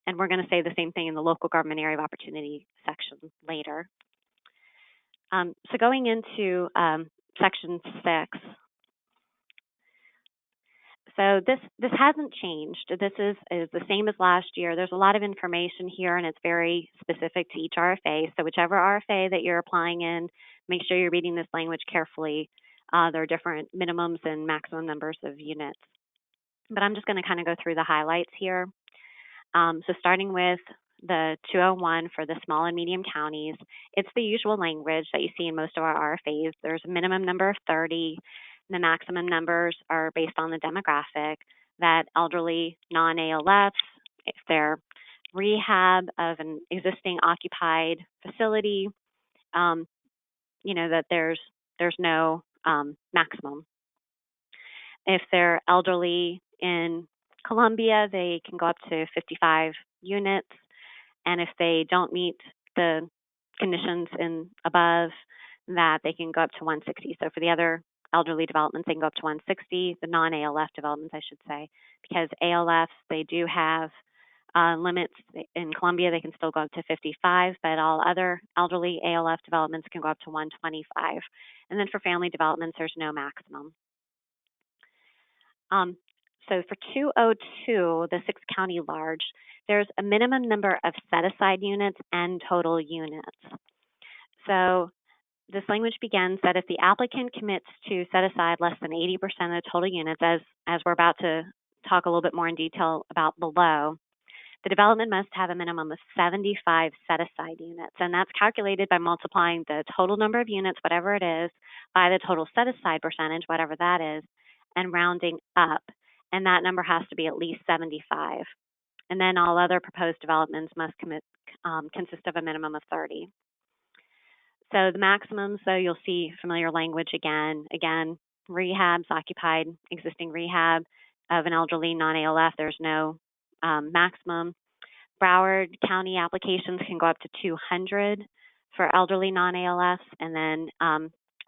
And we're going to say the same thing in the local government area of opportunity section later. So going into section 6. So this hasn't changed. This is the same as last year. There's a lot of information here, and it's very specific to each RFA. So whichever RFA that you're applying in, make sure you're reading this language carefully. There are different minimums and maximum numbers of units. But I'm just going to kind of go through the highlights here. So starting with the 201 for the small and medium counties, it's the usual language that you see in most of our RFAs. There's a minimum number of 30. The maximum numbers are based on the demographic, that elderly non-ALFs, if they're rehab of an existing occupied facility, that there's no maximum. If they're elderly in Columbia, they can go up to 55 units. And if they don't meet the conditions above that, they can go up to 160. So for the other elderly developments, they can go up to 160, the non-ALF developments, I should say, because ALFs, they do have limits. In Columbia, they can still go up to 55, but all other elderly ALF developments can go up to 125. And then for family developments, there's no maximum. So for 202, the 6-county large, there's a minimum number of set-aside units and total units. So this language begins that if the applicant commits to set aside less than 80% of the total units, as we're about to talk a little bit more in detail about below, the development must have a minimum of 75 set-aside units, and that's calculated by multiplying the total number of units, whatever it is, by the total set-aside percentage, whatever that is, and rounding up, and that number has to be at least 75. And then all other proposed developments must consist of a minimum of 30. So the maximums, so you'll see familiar language again, rehabs, occupied existing rehab of an elderly non-ALF, there's no maximum. Broward County applications can go up to 200 for elderly non-ALFs, and then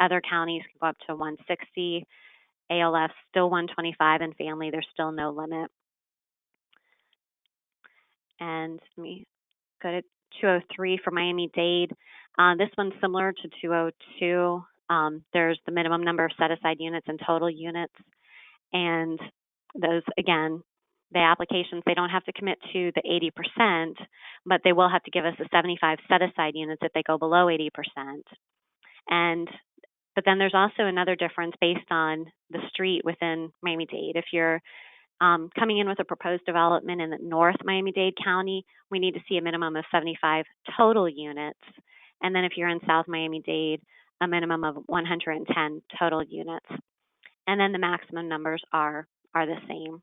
Other counties can go up to 160. ALF still 125, and family, there's still no limit. And let me go to 203 for Miami-Dade. This one's similar to 202. There's the minimum number of set-aside units and total units. And those, again, the applications, they don't have to commit to the 80%, but they will have to give us the 75 set-aside units if they go below 80%. But then there's also another difference based on the street within Miami-Dade. If you're coming in with a proposed development in the North Miami-Dade County, we need to see a minimum of 75 total units. And then if you're in South Miami-Dade, a minimum of 110 total units. And then the maximum numbers are the same.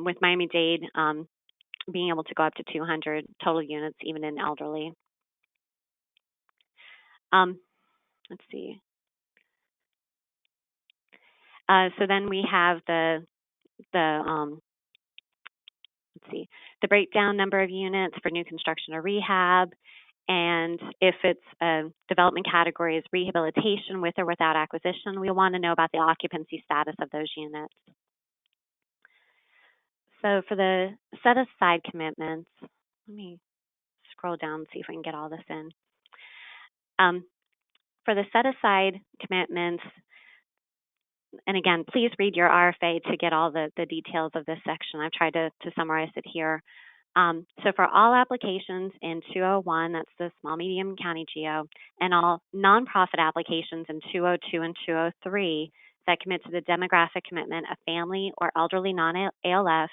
With Miami-Dade being able to go up to 200 total units, even in elderly. Let's see. So then we have the breakdown number of units for new construction or rehab, and if it's a development category is rehabilitation with or without acquisition, we want to know about the occupancy status of those units. So for the set-aside commitments, let me scroll down and see if we can get all this in. For the set-aside commitments, and again, please read your RFA to get all the details of this section. I've tried to summarize it here. So for all applications in 201, that's the small, medium county GEO, and all nonprofit applications in 202 and 203 that commit to the demographic commitment of family or elderly non-ALF,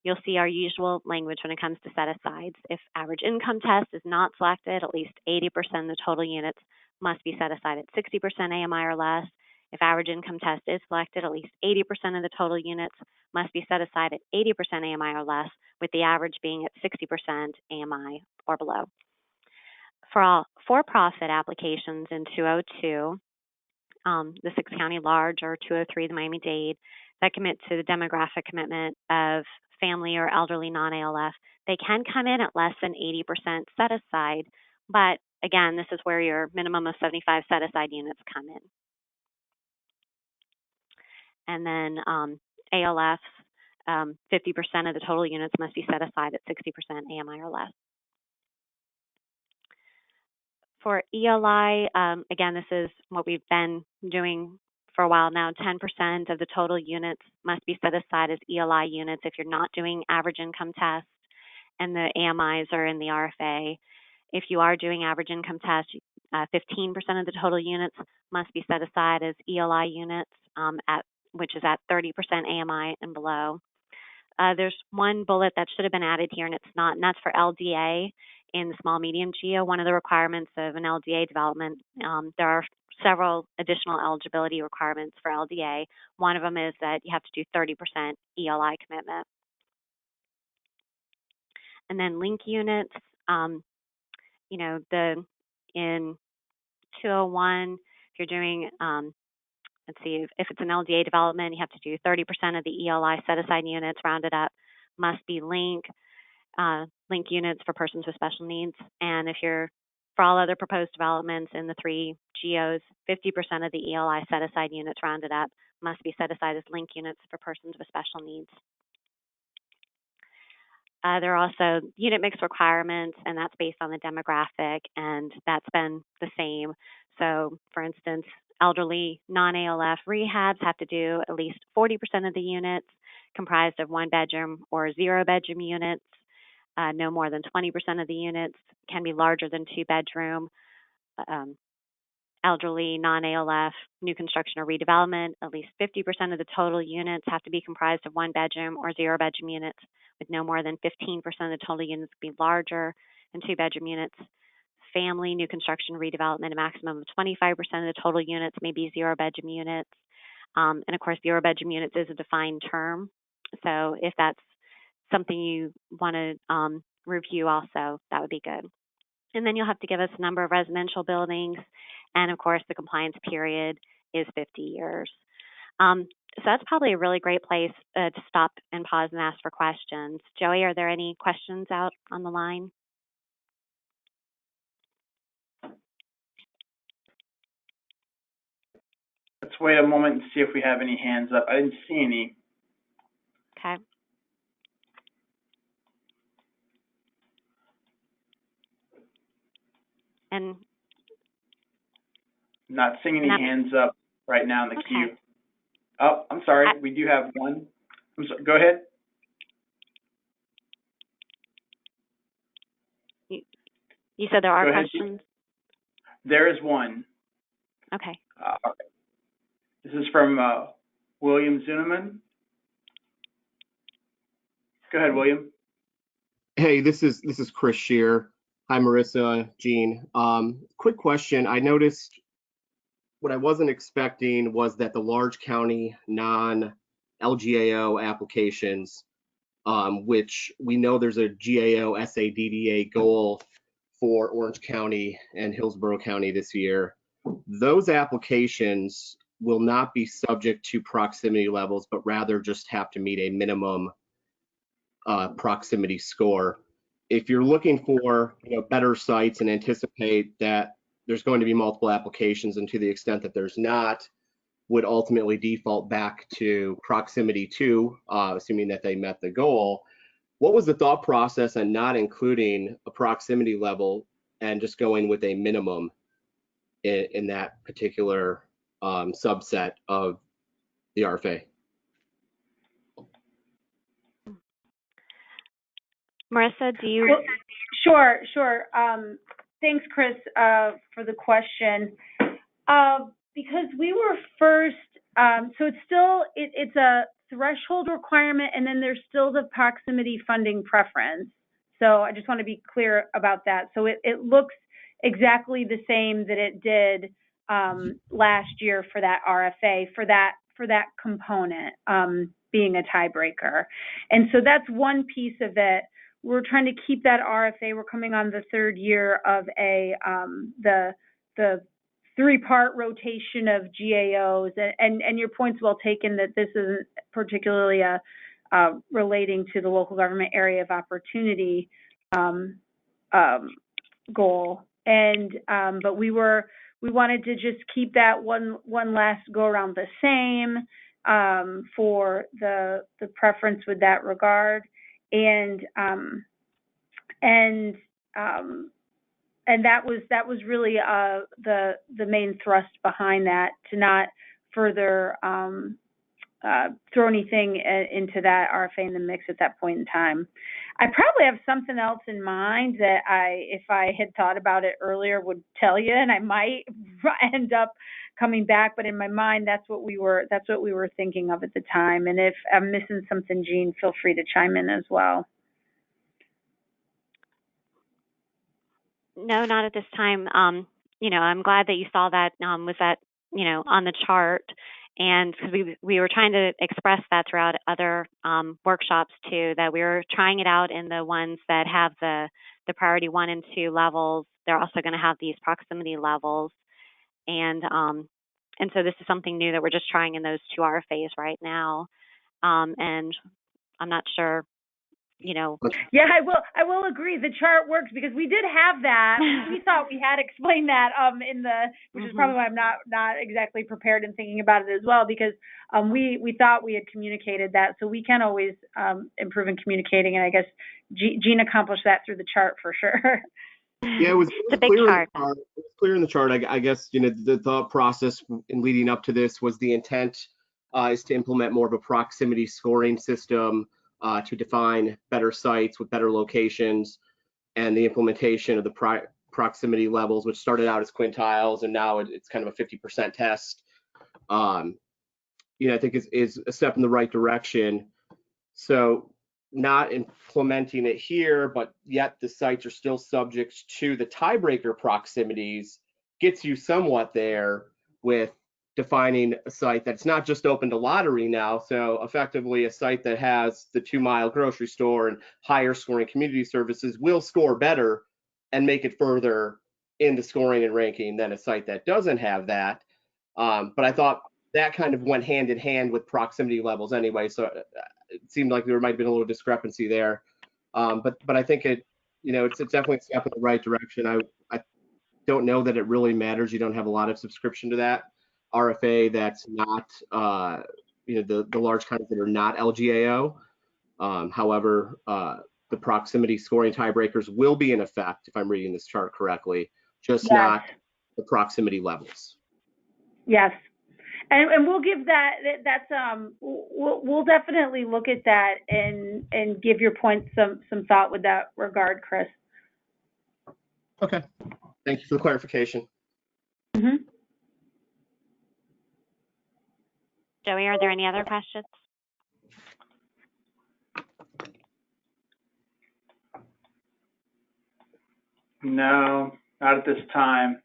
you'll see our usual language when it comes to set-asides. If average income test is not selected, at least 80% of the total units must be set aside at 60% AMI or less. If average income test is selected, at least 80% of the total units must be set aside at 80% AMI or less, with the average being at 60% AMI or below. For all for-profit applications in 202, the 6-county large, or 203, the Miami-Dade, that commit to the demographic commitment of family or elderly non-ALF, they can come in at less than 80% set aside, but again, this is where your minimum of 75 set aside units come in. And then ALFs, 50% of the total units must be set aside at 60% AMI or less. For ELI, again, this is what we've been doing for a while now. 10% of the total units must be set aside as ELI units if you're not doing average income test, and the AMIs are in the RFA. If you are doing average income test, 15% of the total units must be set aside as ELI units, which is at 30% AMI and below. There's one bullet that should have been added here, and it's not, and that's for LDA in the small medium GEO. One of the requirements of an LDA development, there are several additional eligibility requirements for LDA. One of them is that you have to do 30% ELI commitment. And then link units, you know, in 201, if you're doing, let's see, if it's an LDA development, you have to do 30% of the ELI set-aside units rounded up must be link units for persons with special needs. And if you're, for all other proposed developments in the 3 GEOs, 50% of the ELI set-aside units rounded up must be set aside as link units for persons with special needs. There are also unit mix requirements, and that's based on the demographic, and that's been the same. So, for instance, elderly non-ALF rehabs have to do at least 40% of the units comprised of 1-bedroom or 0-bedroom units. No more than 20% of the units can be larger than 2-bedroom. Elderly non-ALF new construction or redevelopment, at least 50% of the total units have to be comprised of 1-bedroom or 0-bedroom units, with no more than 15% of the total units be larger than 2-bedroom units. Family new construction redevelopment, a maximum of 25% of the total units may be 0-bedroom units. And of course, 0-bedroom units is a defined term. So if that's something you want to review also, that would be good. And then you'll have to give us a number of residential buildings. And of course, the compliance period is 50 years. So that's probably a really great place to stop and pause and ask for questions. Joey, are there any questions out on the line? Let's wait a moment and see if we have any hands up. I didn't see any. Okay. And Not seeing any hands up right now in the queue. Oh, I'm sorry. We do have one. I'm sorry. Go ahead. You said there are questions? There is one. Okay. This is from William Zuniman. Go ahead, William. Hey, this is Chris Shear. Hi, Marissa, Jean. Quick question. I noticed what I wasn't expecting was that the large county non-LGAO applications, which we know there's a GAO SADDA goal for Orange County and Hillsborough County this year. Those applications will not be subject to proximity levels, but rather just have to meet a minimum proximity score. If you're looking for better sites and anticipate that there's going to be multiple applications, and to the extent that there's not, would ultimately default back to proximity 2, assuming that they met the goal. What was the thought process on not including a proximity level and just going with a minimum in that particular subset of the RFA? Marissa, do you? Well, sure. Thanks, Chris, for the question. Because we were first, so it's a threshold requirement, and then there's still the proximity funding preference. So I just want to be clear about that. So it looks exactly the same that it did last year for that RFA, for that component being a tiebreaker. And so that's one piece of it. We're trying to keep that RFA. We're coming on the third year of the 3-part rotation of GAOs, and your point's well taken that this isn't particularly relating to the local government area of opportunity goal. And but we wanted to just keep that one last go around the same for the preference with that regard. And that was really the main thrust behind that, to not further throw anything into that RFA in the mix at that point in time. I probably have something else in mind that if I had thought about it earlier, would tell you, and I might end up coming back. But in my mind, that's what we were thinking of at the time. And if I'm missing something, Jean, feel free to chime in as well. No, not at this time. I'm glad that you saw that was that on the chart, and because we were trying to express that throughout other workshops too, that we were trying it out in the ones that have the priority 1 and 2 levels. They're also going to have these proximity levels, and so this is something new that we're just trying in those 2 RFAs right now, and I'm not sure. Yeah, I will agree. The chart works because we did have that. We thought we had explained that which is probably why I'm not exactly prepared in thinking about it as well, because we thought we had communicated that. So we can always improve in communicating, and I guess Jean accomplished that through the chart for sure. Yeah, it was a big chart. It was clear in the chart. I guess the thought process in leading up to this was the intent is to implement more of a proximity scoring system to define better sites with better locations, and the implementation of the proximity levels, which started out as quintiles and now it's kind of a 50% test. I think is a step in the right direction. So not implementing it here, but yet the sites are still subject to the tiebreaker proximities gets you somewhat there with defining a site that's not just open to lottery now. So effectively a site that has the 2-mile grocery store and higher scoring community services will score better and make it further into scoring and ranking than a site that doesn't have that. But I thought that kind of went hand in hand with proximity levels anyway. So it seemed like there might have been a little discrepancy there. But I think it's definitely a step in the right direction. I don't know that it really matters. You don't have a lot of subscription to that. RFA that's not, the large counties that are not LGAO. However, the proximity scoring tiebreakers will be in effect, if I'm reading this chart correctly, just Yes. not the proximity levels. Yes. And we'll give we'll definitely look at that and give your point some thought with that regard, Chris. Okay. Thank you for the clarification. Mm-hmm. Joey, are there any other questions? No, not at this time.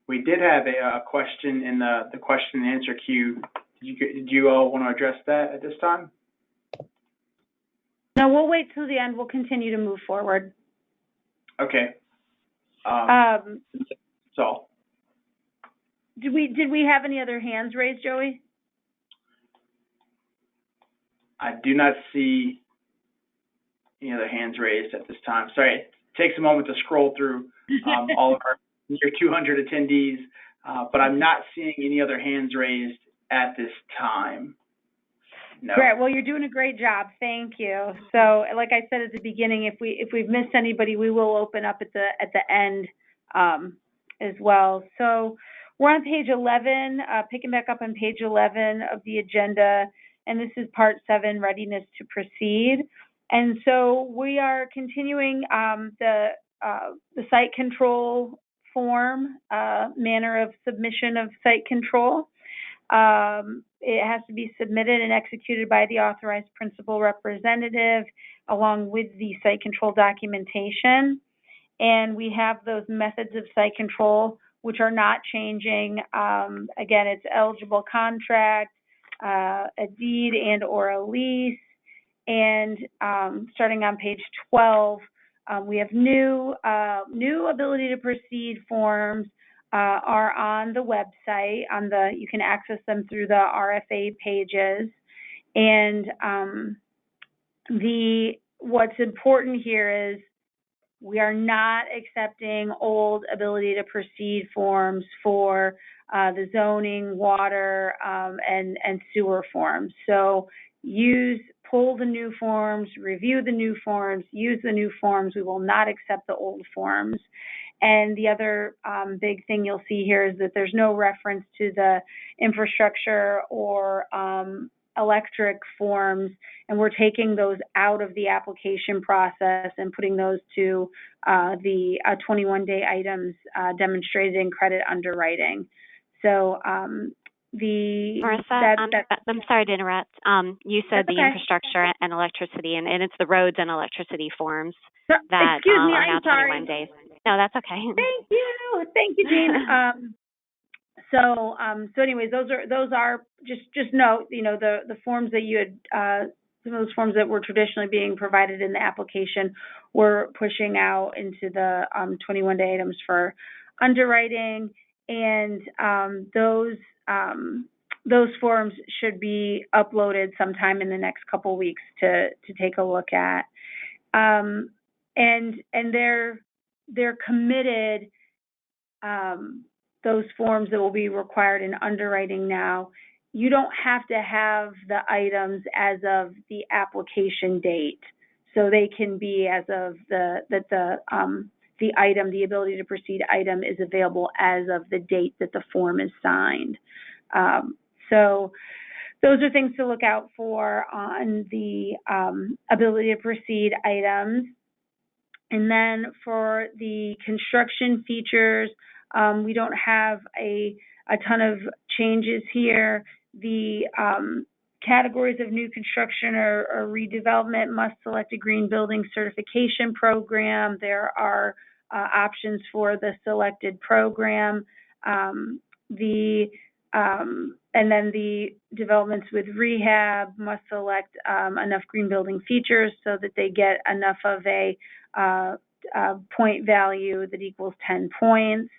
We did have a question in the question and answer queue. Did you all want to address that at this time? No, we'll wait till the end. We'll continue to move forward. Okay. So. Did we have any other hands raised, Joey? I do not see any other hands raised at this time. Sorry, it takes a moment to scroll through all of our near 200 attendees, but I'm not seeing any other hands raised at this time. No. Great. Well, you're doing a great job. Thank you. So, like I said at the beginning, if we've missed anybody, we will open up at the end as well. So, we're on page 11, picking back up on page 11 of the agenda, and this is part 7, readiness to proceed. And so we are continuing the site control form, manner of submission of site control. It has to be submitted and executed by the authorized principal representative along with the site control documentation. And we have those methods of site control, which are not changing. Again, it's eligible contract, a deed and or a lease. And starting on page 12, we have new ability to proceed forms are on the website. You can access them through the RFA pages. And what's important here is we are not accepting old ability to proceed forms for the zoning, water, and sewer forms. So pull the new forms, review the new forms, use the new forms. We will not accept the old forms. And the other big thing you'll see here is that there's no reference to the infrastructure or electric forms, and we're taking those out of the application process and putting those to the 21-day items demonstrated in credit underwriting. So Marissa, I'm sorry to interrupt. You said the infrastructure and electricity, and it's the roads and electricity forms that excuse me, are now I'm sorry. 21 days. No, that's okay. Thank you, Jean. So anyways, those are just note, the forms that you had, some of those forms that were traditionally being provided in the application, we're pushing out into the 21-day items for underwriting, and those forms should be uploaded sometime in the next couple weeks to take a look at, and they're committed. Those forms that will be required in underwriting now, you don't have to have the items as of the application date. So they can be as of the item, the ability to proceed item is available as of the date that the form is signed. So those are things to look out for on the ability to proceed items. And then for the construction features, we don't have a ton of changes here. The categories of new construction or redevelopment must select a green building certification program. There are options for the selected program. And then the developments with rehab must select enough green building features so that they get enough of a point value that equals 10 points.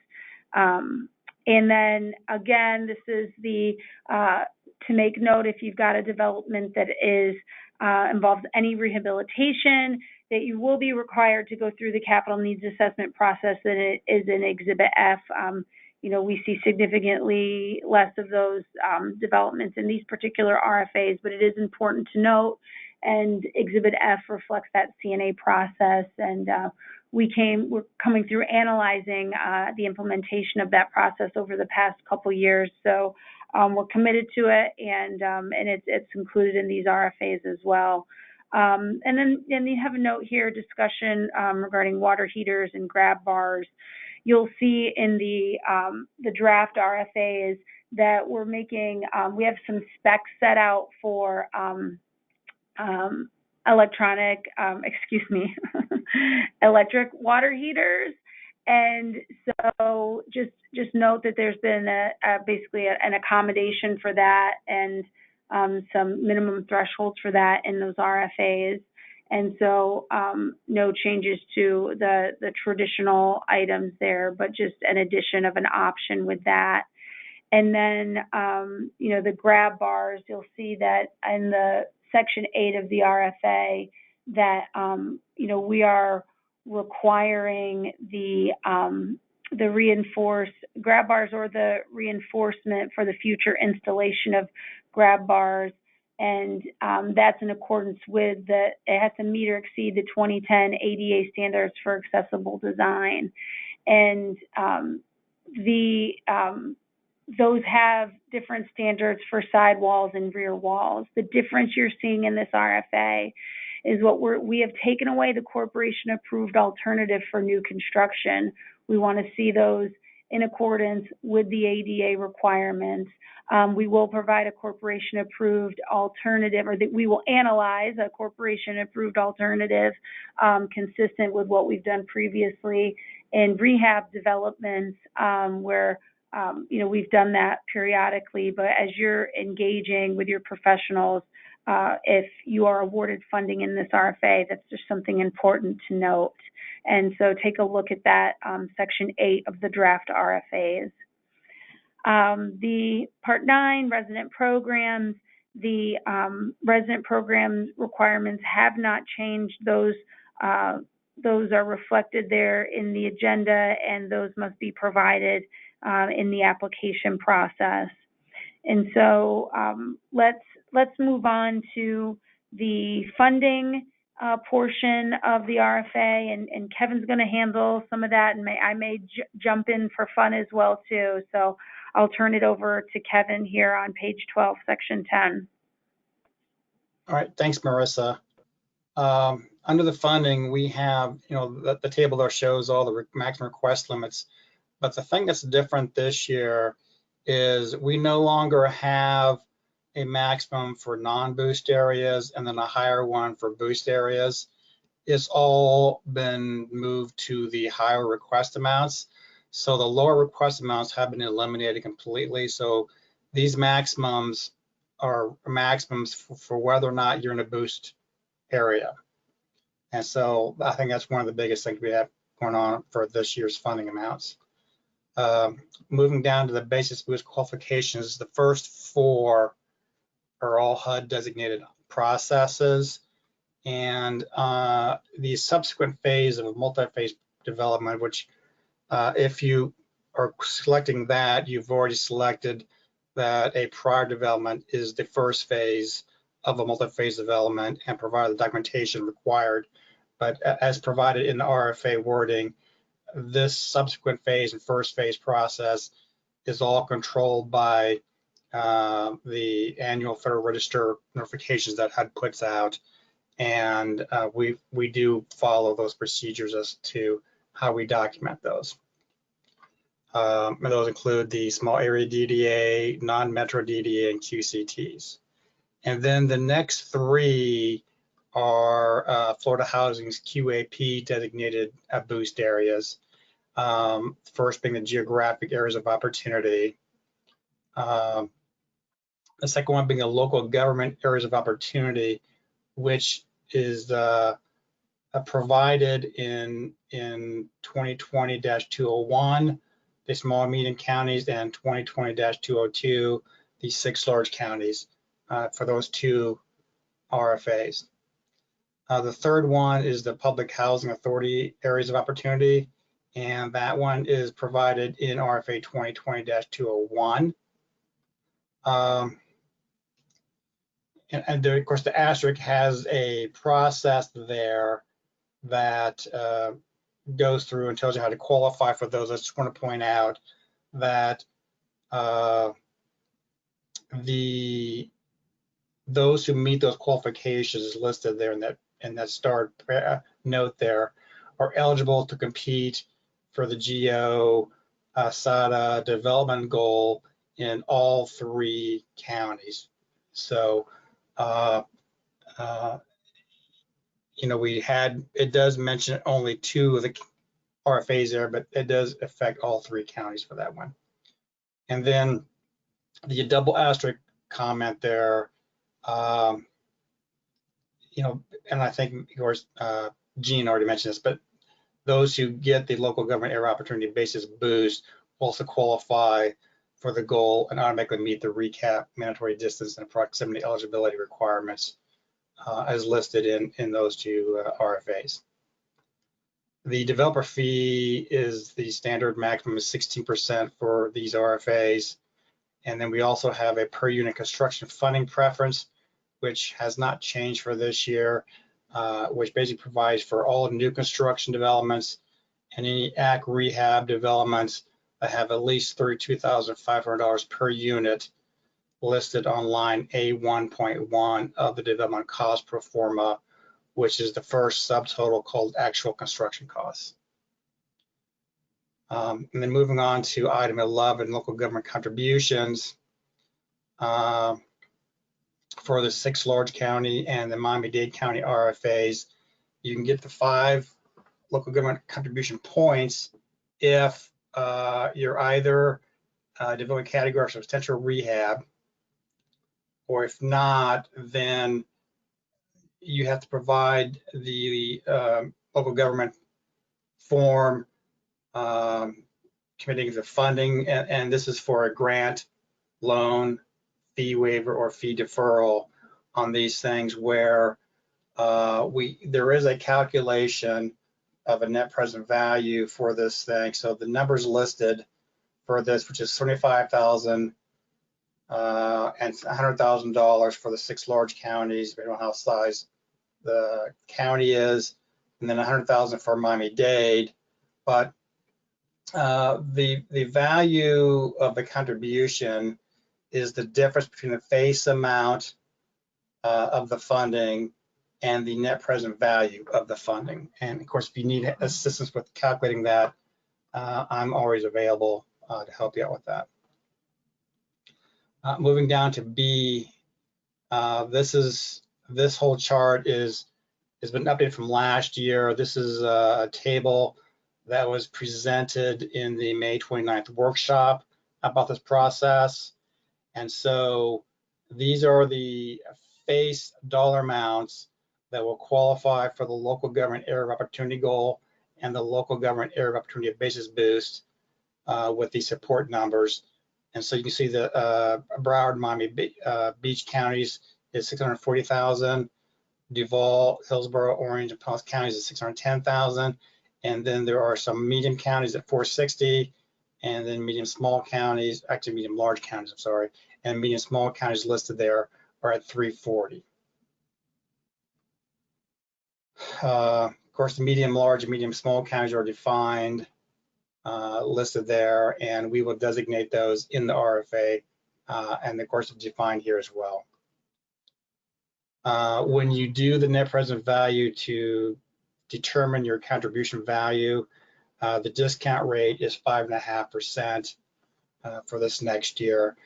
And then again, this is to make note, if you've got a development that involves any rehabilitation, that you will be required to go through the capital needs assessment process, and it is in Exhibit F. we see significantly less of those developments in these particular RFAs, but it is important to note, and Exhibit F reflects that CNA process, and we're coming through analyzing the implementation of that process over the past couple years. So we're committed to it, and it's included in these RFAs as well. And then you have a note here, discussion regarding water heaters and grab bars. You'll see in the draft RFAs that we're making, we have some specs set out for electric water heaters. And so just note that there's been basically an accommodation for that, and some minimum thresholds for that in those RFAs. And so no changes to the traditional items there, but just an addition of an option with that. And then, the grab bars, you'll see that in the Section 8 of the RFA that, we are requiring the reinforced grab bars or the reinforcement for the future installation of grab bars. And that's in accordance with it has to meet or exceed the 2010 ADA standards for accessible design. And those have different standards for side walls and rear walls. The difference you're seeing in this RFA is we have taken away the corporation approved alternative for new construction. We want to see those in accordance with the ADA requirements. We will provide a corporation approved alternative, or that we will analyze a corporation approved alternative consistent with what we've done previously in rehab developments where we've done that periodically. But as you're engaging with your professionals, if you are awarded funding in this RFA, that's just something important to note. And so take a look at that Section 8 of the draft RFAs. The Part 9 resident programs, the resident program requirements have not changed. Those are reflected there in the agenda, and those must be provided in the application process. And so let's move on to the funding portion of the RFA, and Kevin's going to handle some of that, and I may jump in for fun as well too. So I'll turn it over to Kevin here on page 12, section 10. All right, thanks, Marissa. Under the funding, we have, the table there shows all the maximum request limits, but the thing that's different this year is we no longer have a maximum for non-boost areas and then a higher one for boost areas. It's all been moved to the higher request amounts. So the lower request amounts have been eliminated completely. So these maximums are maximums for whether or not you're in a boost area. And so I think that's one of the biggest things we have going on for this year's funding amounts. Moving down to the basis boost qualifications, the first four are all HUD designated processes, and the subsequent phase of a multi-phase development, which if you are selecting that, you've already selected that a prior development is the first phase of a multi-phase development and provide the documentation required. But as provided in the RFA wording, this subsequent phase and first phase process is all controlled by the annual Federal Register notifications that HUD puts out, and we do follow those procedures as to how we document those. And those include the small area DDA, non-metro DDA, and QCTs. And then the next three are Florida Housing's QAP designated boost areas. First being the geographic areas of opportunity. The second one being the local government areas of opportunity, which is provided in 2020-201, the small and medium counties, and 2020-202, the 6 large counties, for those two RFAs. The third one is the public housing authority areas of opportunity, and that one is provided in RFA 2020-201. And of course, the asterisk has a process there that goes through and tells you how to qualify for those. I just want to point out that those who meet those qualifications listed there in that start note there are eligible to compete for the Geo SADA development goal in all 3 counties. So, you know, it does mention only 2 of the RFAs there, but it does affect all 3 counties for that one. And then the double asterisk comment there, you know, and I think, of course, Gene already mentioned this, but those who get the local government area opportunity basis boost will also qualify for the goal and automatically meet the recap mandatory distance and proximity eligibility requirements as listed in those 2 RFAs. The developer fee is the standard maximum is 16% for these RFAs. And then we also have a per unit construction funding preference, which has not changed for this year, which basically provides for all new construction developments and any AC rehab developments that have at least $32,500 per unit listed on line A1.1 of the development cost pro forma, which is the first subtotal called actual construction costs. And then moving on to item 11, local government contributions. For the 6 large county and the Miami-Dade County RFAs, you can get the 5 local government contribution points if you're either development category or substantial rehab, or if not, then you have to provide the local government form committing the funding, and this is for a grant, loan, fee waiver, or fee deferral on these things where there is a calculation of a net present value for this thing. So the numbers listed for this, which is $75,000 and $100,000 for the 6 large counties, depending on how size the county is, and then $100,000 for Miami-Dade. But the value of the contribution is the difference between the face amount of the funding and the net present value of the funding. And of course, if you need assistance with calculating that, I'm always available to help you out with that. Moving down to B, this whole chart has been updated from last year. This is a table that was presented in the May 29th workshop about this process. And so these are the face dollar amounts that will qualify for the local government area of opportunity goal and the local government area of opportunity basis boost with the support numbers. And so you can see the Broward, Miami Beach counties is 640,000, Duval, Hillsborough, Orange, and Palos counties is 610,000. And then there are some medium counties at 460, and then medium small counties, actually medium large counties, I'm sorry, and medium small counties listed there are at 340. Of course, the medium large and medium small counties are defined, listed there, and we will designate those in the RFA, and of course it's defined here as well. When you do the net present value to determine your contribution value, the discount rate is 5.5% for this next year,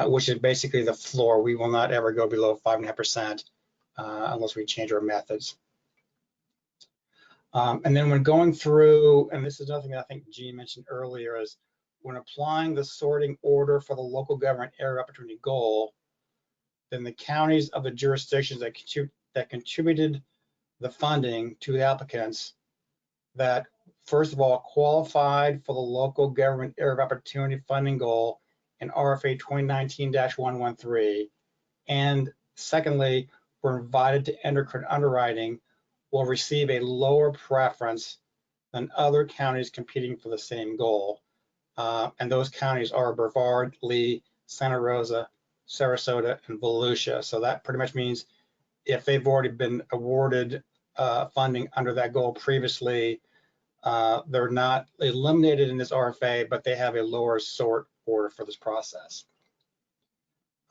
which is basically the floor. We will not ever go below 5.5% unless we change our methods. And then when going through, and this is another thing I think Gene mentioned earlier, is when applying the sorting order for the local government area opportunity goal, then the counties of the jurisdictions that contributed the funding to the applicants that first of all qualified for the local government area of opportunity funding goal in RFA 2019-113, and secondly were invited to enter credit underwriting will receive a lower preference than other counties competing for the same goal. And those counties are Brevard, Lee, Santa Rosa, Sarasota, and Volusia. So that pretty much means if they've already been awarded funding under that goal previously, they're not eliminated in this RFA, but they have a lower sort order for this process.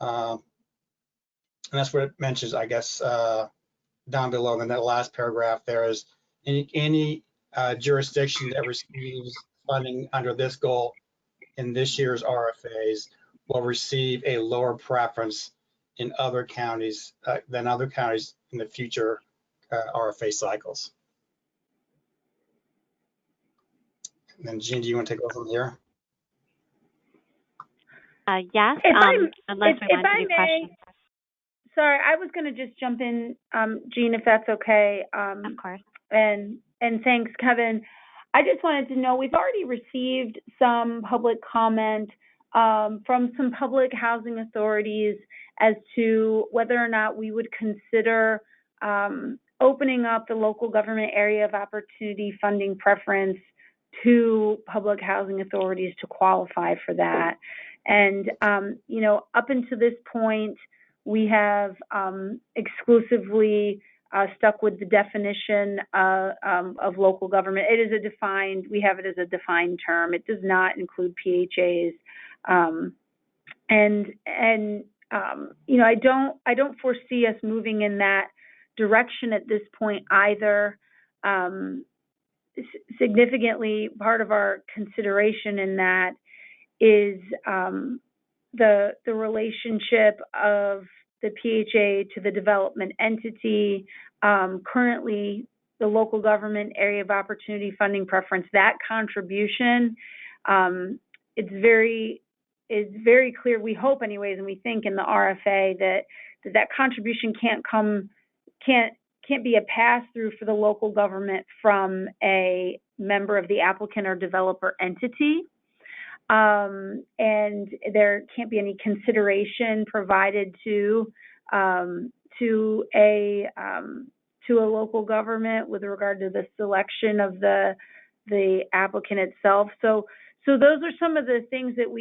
And that's what it mentions, I guess, down below in that last paragraph. There is any jurisdiction that receives funding under this goal in this year's RFAs will receive a lower preference in other counties than other counties in the future RFA cycles. And then Jean, do you want to take over from here? Yes, unless we want to do questions. Sorry, I was going to just jump in, Jean, if that's okay. Of course. And thanks, Kevin. I just wanted to know, we've already received some public comment from some public housing authorities as to whether or not we would consider opening up the local government area of opportunity funding preference to public housing authorities to qualify for that. And, you know, up until this point, we have exclusively stuck with the definition of local government. It is a defined, we have it as a defined term. It does not include PHAs. You know, I don't foresee us moving in that direction at this point either. Significantly, part of our consideration in that is the relationship of the PHA to the development entity. Currently, the local government area of opportunity funding preference, that contribution, it's very clear, we hope anyways, and we think in the RFA that contribution can't be a pass-through for the local government from a member of the applicant or developer entity. And there can't be any consideration provided to a local government with regard to the selection of the applicant itself. So those are some of the things that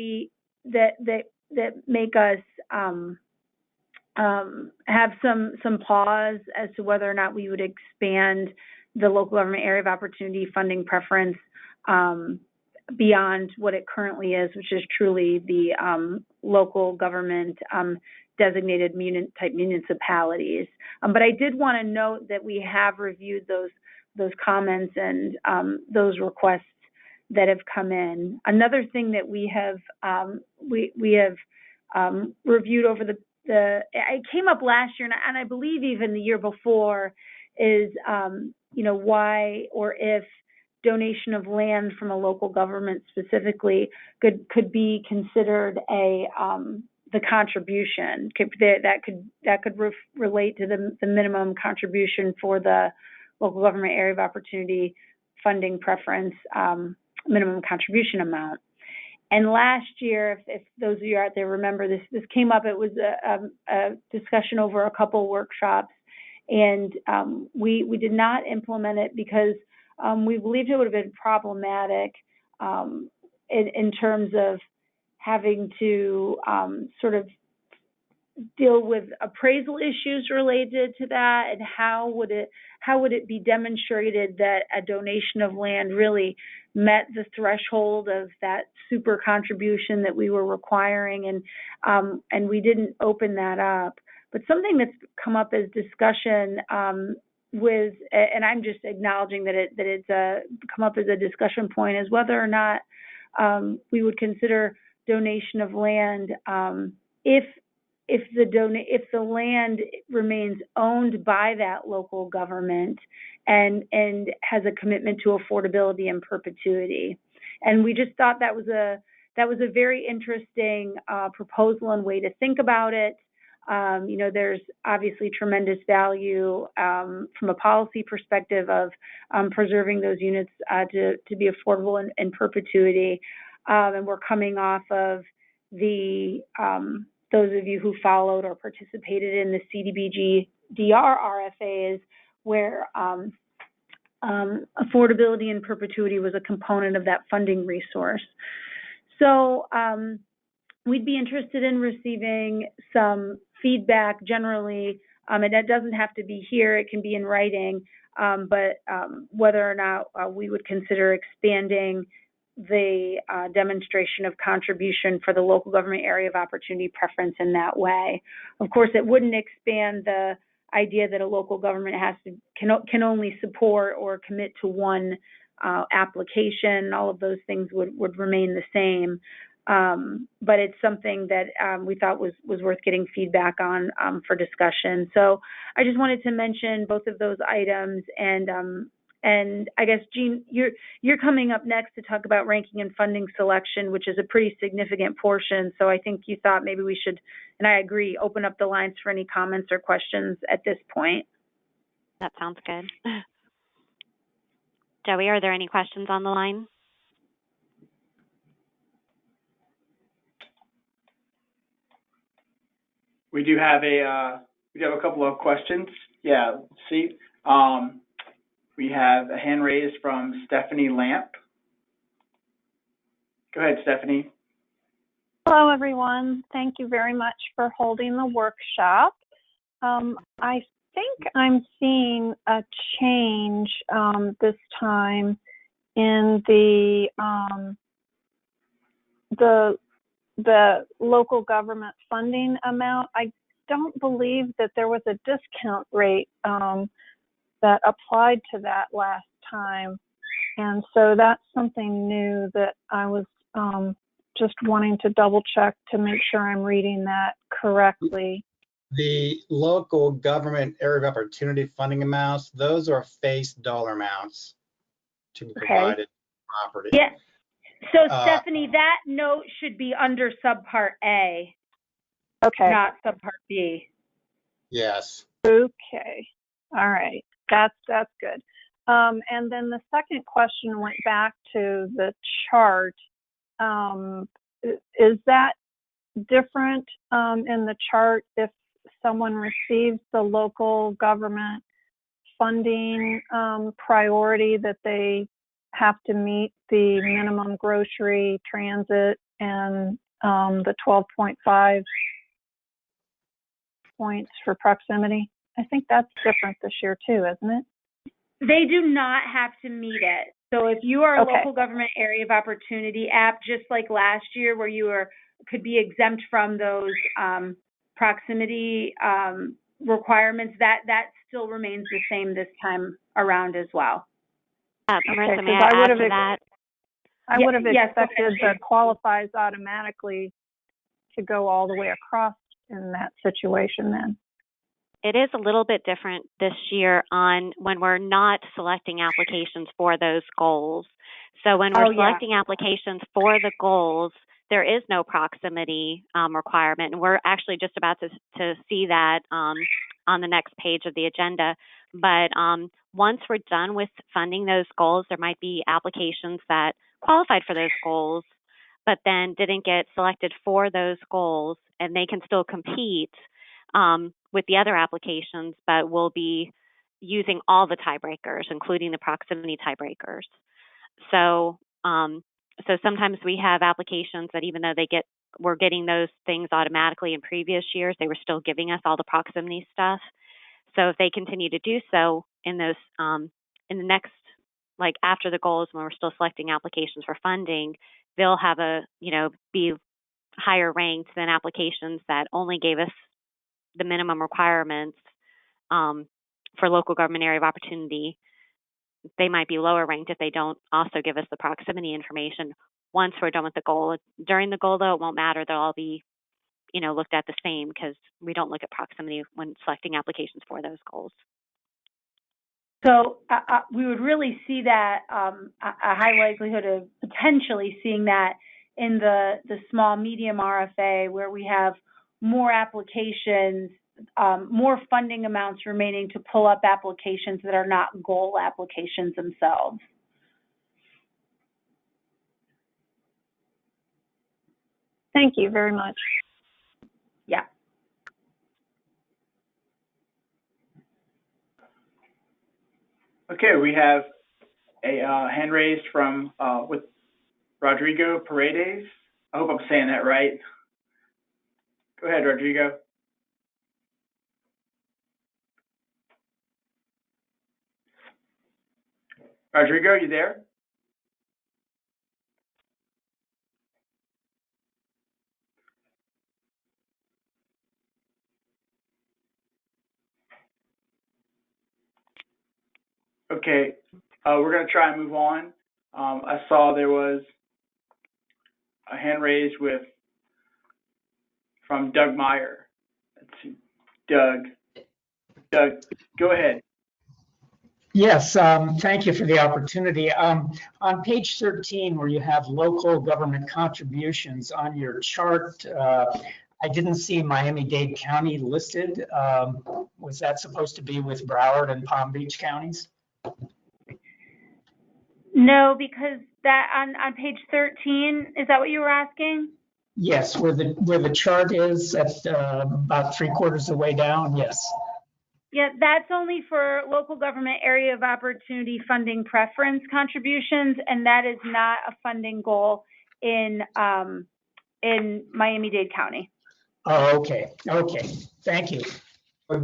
make us have some pause as to whether or not we would expand the local government area of opportunity funding preference beyond what it currently is, which is truly the local government designated type municipalities. But I did want to note that we have reviewed those comments and those requests that have come in. Another thing that we have reviewed over it came up last year, and I believe even the year before, is you know, why or if donation of land from a local government specifically could be considered the contribution. That could relate to the minimum contribution for the local government area of opportunity funding preference minimum contribution amount. And last year, if those of you out there remember, this came up. It was a discussion over a couple workshops, and we did not implement it because we believed it would have been problematic in terms of having to sort of deal with appraisal issues related to that, and how would it be demonstrated that a donation of land really met the threshold of that super contribution that we were requiring, and we didn't open that up. But something that's come up as discussion and I'm just acknowledging that it's come up as a discussion point, is whether or not we would consider donation of land if the land remains owned by that local government and has a commitment to affordability and perpetuity. And we just thought that was a very interesting proposal and way to think about it. You know, there's obviously tremendous value from a policy perspective of preserving those units to be affordable in perpetuity. And we're coming off of those of you who followed or participated in the CDBG DR RFAs, where affordability and perpetuity was a component of that funding resource. So we'd be interested in receiving some feedback generally, and that doesn't have to be here, it can be in writing, but whether or not we would consider expanding the demonstration of contribution for the local government area of opportunity preference in that way. Of course, it wouldn't expand the idea that a local government can only support or commit to one application. All of those things would remain the same. But it's something that we thought was worth getting feedback on for discussion. So I just wanted to mention both of those items, and I guess, Jean, you're coming up next to talk about ranking and funding selection, which is a pretty significant portion. So I think you thought maybe we should, and I agree, open up the lines for any comments or questions at this point. That sounds good. Joey, are there any questions on the line? We do have a couple of questions. Yeah, see, we have a hand raised from Stephanie Lamp. Go ahead, Stephanie. Hello, everyone. Thank you very much for holding the workshop. I think I'm seeing a change this time in the local government funding amount. I don't believe that there was a discount rate that applied to that last time. And so that's something new that I was just wanting to double check to make sure I'm reading that correctly. The local government area of opportunity funding amounts, those are face dollar amounts to be provided property. Yeah. So Stephanie, that note should be under subpart A. Okay. Not subpart B. Yes. Okay. All right. That's good. And then the second question went back to the chart. Is that different in the chart if someone receives the local government funding priority that they have to meet the minimum grocery, transit, and the 12.5 points for proximity? I think that's different this year too, isn't it? They do not have to meet it. So if you are a Okay. local government area of opportunity app, just like last year where you could be exempt from those proximity requirements, that still remains the same this time around as well. Marissa, Okay, may I add to that? I would have Yes, expected okay. the qualifies automatically to go all the way across in that situation then. It is a little bit different this year on when we're not selecting applications for those goals. So when we're selecting applications for the goals, there is no proximity requirement. And we're actually just about to see that on the next page of the agenda. But once we're done with funding those goals, there might be applications that qualified for those goals, but then didn't get selected for those goals, and they can still compete with the other applications, but we'll be using all the tiebreakers, including the proximity tiebreakers. So sometimes we have applications that even though we're getting those things automatically in previous years, they were still giving us all the proximity stuff. So if they continue to do so in those in the next, like after the goals, when we're still selecting applications for funding, they'll have be higher ranked than applications that only gave us the minimum requirements for local government area of opportunity. They might be lower ranked if they don't also give us the proximity information once we're done with the goal. During the goal, though, it won't matter. They'll all be, looked at the same because we don't look at proximity when selecting applications for those goals. So we would really see that, a high likelihood of potentially seeing that in the small medium RFA, where we have more applications, more funding amounts remaining to pull up applications that are not goal applications themselves. Thank you very much. Yeah. Okay, we have a hand raised from with Rodrigo Paredes. I hope I'm saying that right. Go ahead, Rodrigo. Rodrigo, you there? Okay, we're going to try and move on. I saw there was a hand raised from Doug Meyer. Let's see. Doug, go ahead. Yes, thank you for the opportunity. On page 13, where you have local government contributions on your chart, I didn't see Miami-Dade County listed. Was that supposed to be with Broward and Palm Beach counties? No, because that on page 13, is that what you were asking? Yes, where the chart is at about 3/4 of the way down, yes. Yeah, that's only for local government area of opportunity funding preference contributions, and that is not a funding goal in Miami-Dade County. Oh, okay, thank you.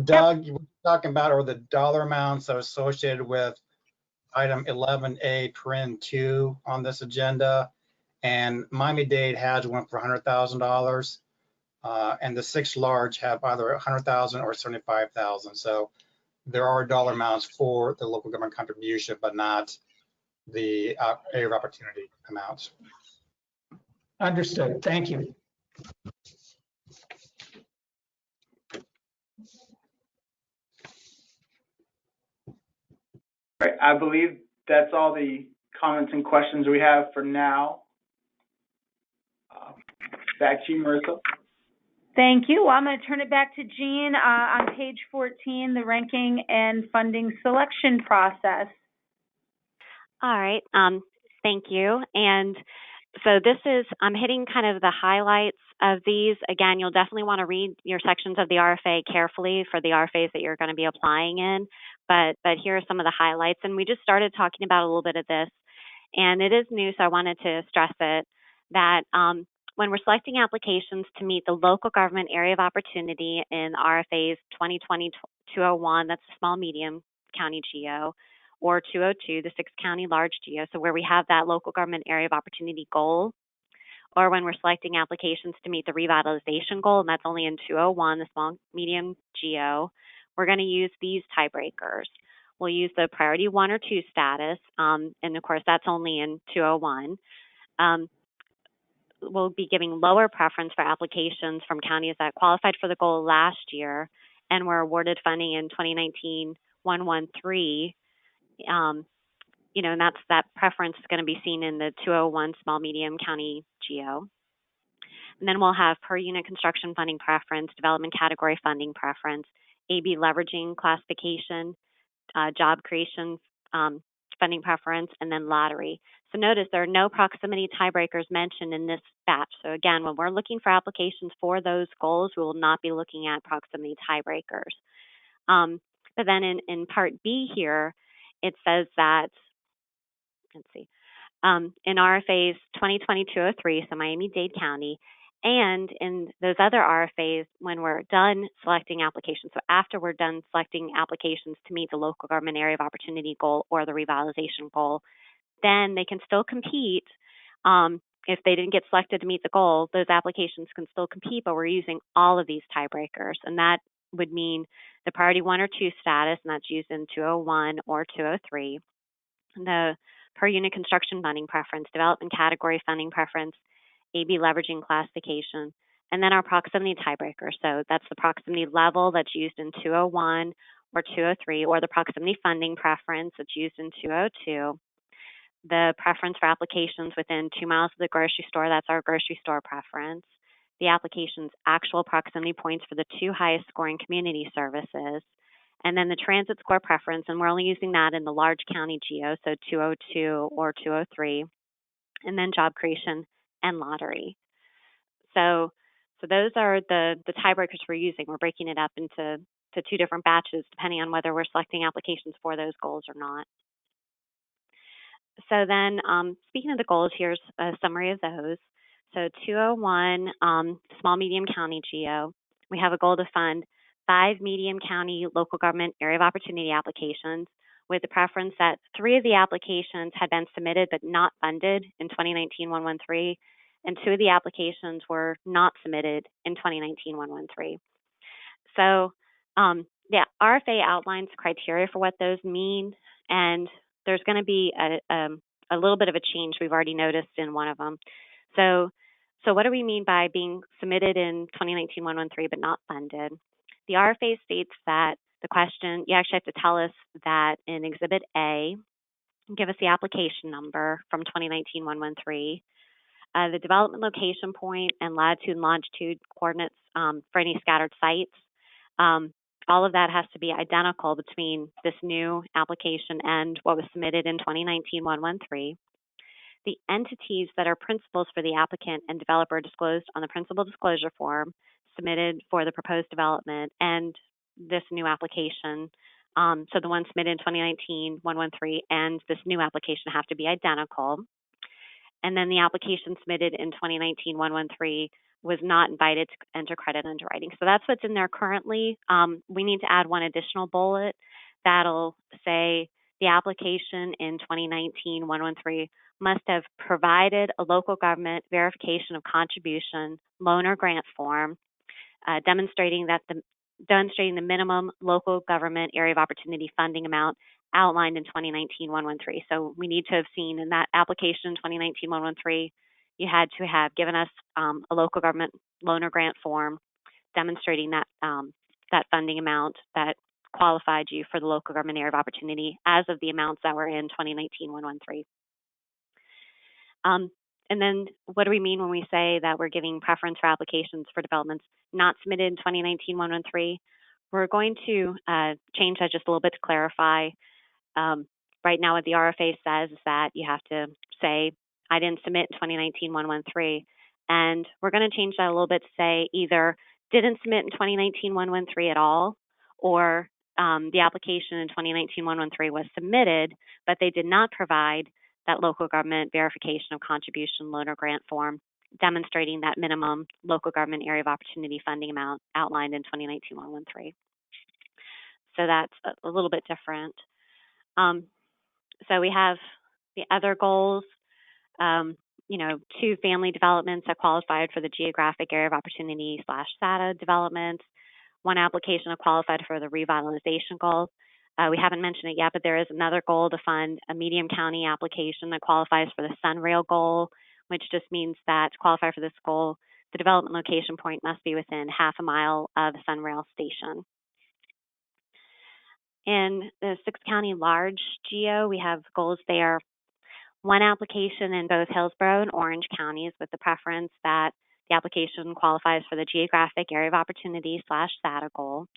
Doug, you were talking about are the dollar amounts that are associated with item 11A Paren 2 on this agenda, and Miami-Dade has one for $100,000, and the 6 large have either 100,000 or 75,000. So there are dollar amounts for the local government contribution, but not the area of opportunity amounts. Understood. Thank you. All right, I believe that's all the comments and questions we have for now. Back to you, Marissa. Thank you. Well, I'm going to turn it back to Jean on page 14, the ranking and funding selection process. All right. Thank you. And so this is, I'm hitting kind of the highlights of these. Again, you'll definitely want to read your sections of the RFA carefully for the RFAs that you're going to be applying in. But here are some of the highlights. And we just started talking about a little bit of this. And it is new, so I wanted to stress it, that when we're selecting applications to meet the local government area of opportunity in RFAs 2020-201, that's the small medium county geo, or 202, the 6-county large geo, so where we have that local government area of opportunity goal, or when we're selecting applications to meet the revitalization goal, and that's only in 201, the small medium geo, we're going to use these tiebreakers. We'll use the priority 1 or 2 status, and of course that's only in 201. We'll be giving lower preference for applications from counties that qualified for the goal last year and were awarded funding in 2019-113. And that preference is going to be seen in the 201 small medium county geo. And then we'll have per unit construction funding preference, development category funding preference, AB leveraging classification, job creation funding preference, and then lottery. So notice there are no proximity tiebreakers mentioned in this batch. So again, when we're looking for applications for those goals, we will not be looking at proximity tiebreakers. But then in part B here, it says that, let's see, in RFAs 2020-203, so Miami-Dade County, and in those other RFAs, when we're done selecting applications, so after we're done selecting applications to meet the local government area of opportunity goal or the revitalization goal, then they can still compete. If they didn't get selected to meet the goal, those applications can still compete, but we're using all of these tiebreakers. And that would mean the priority 1 or 2 status, and that's used in 201 or 203. The per unit construction funding preference, development category funding preference, AB leveraging classification, and then our proximity tiebreaker. So that's the proximity level that's used in 201 or 203, or the proximity funding preference that's used in 202. The preference for applications within 2 miles of the grocery store, that's our grocery store preference. The application's actual proximity points for the 2 highest scoring community services. And then the transit score preference, and we're only using that in the large county geo, so 202 or 203. And then job creation and lottery. So those are the tiebreakers we're using. We're breaking it up into to 2 different batches, depending on whether we're selecting applications for those goals or not. So then, speaking of the goals, here's a summary of those. So 201, small medium county geo, we have a goal to fund 5 medium county local government area of opportunity applications, with the preference that 3 of the applications had been submitted but not funded in 2019-113, and 2 of the applications were not submitted in 2019-113. So the RFA outlines criteria for what those mean, and there's going to be a little bit of a change we've already noticed in one of them. So what do we mean by being submitted in 2019-113 but not funded? The RFA states that the question, you actually have to tell us that in Exhibit A, give us the application number from 2019-113, the development location point and latitude and longitude coordinates for any scattered sites. All of that has to be identical between this new application and what was submitted in 2019-113. The entities that are principals for the applicant and developer disclosed on the principal disclosure form submitted for the proposed development and this new application. So the one submitted in 2019-113 and this new application have to be identical. And then the application submitted in 2019-113 was not invited to enter credit underwriting. So that's what's in there currently. We need to add one additional bullet that'll say the application in 2019-113 must have provided a local government verification of contribution loan or grant form, demonstrating the minimum local government area of opportunity funding amount outlined in 2019-113. So we need to have seen in that application 2019-113, you had to have given us a local government loan or grant form demonstrating that that funding amount that qualified you for the local government area of opportunity as of the amounts that were in 2019-113. And then what do we mean when we say that we're giving preference for applications for developments not submitted in 2019-113? We're going to change that just a little bit to clarify. Right now what the RFA says is that you have to say, I didn't submit in 2019-113. And we're going to change that a little bit to say either didn't submit in 2019-113 at all, or the application in 2019-113 was submitted, but they did not provide that local government verification of contribution loan or grant form demonstrating that minimum local government area of opportunity funding amount outlined in 2019-113. So that's a little bit different. So we have the other goals, 2 family developments that qualified for the geographic area of opportunity / SATA developments, 1 application that qualified for the revitalization goal. We haven't mentioned it yet, but there is another goal to fund a medium county application that qualifies for the Sunrail goal, which just means that to qualify for this goal, the development location point must be within half a mile of a Sunrail station. In the 6 county large geo, we have goals there. 1 application in both Hillsborough and Orange counties with the preference that the application qualifies for the geographic area of opportunity / SATA goal.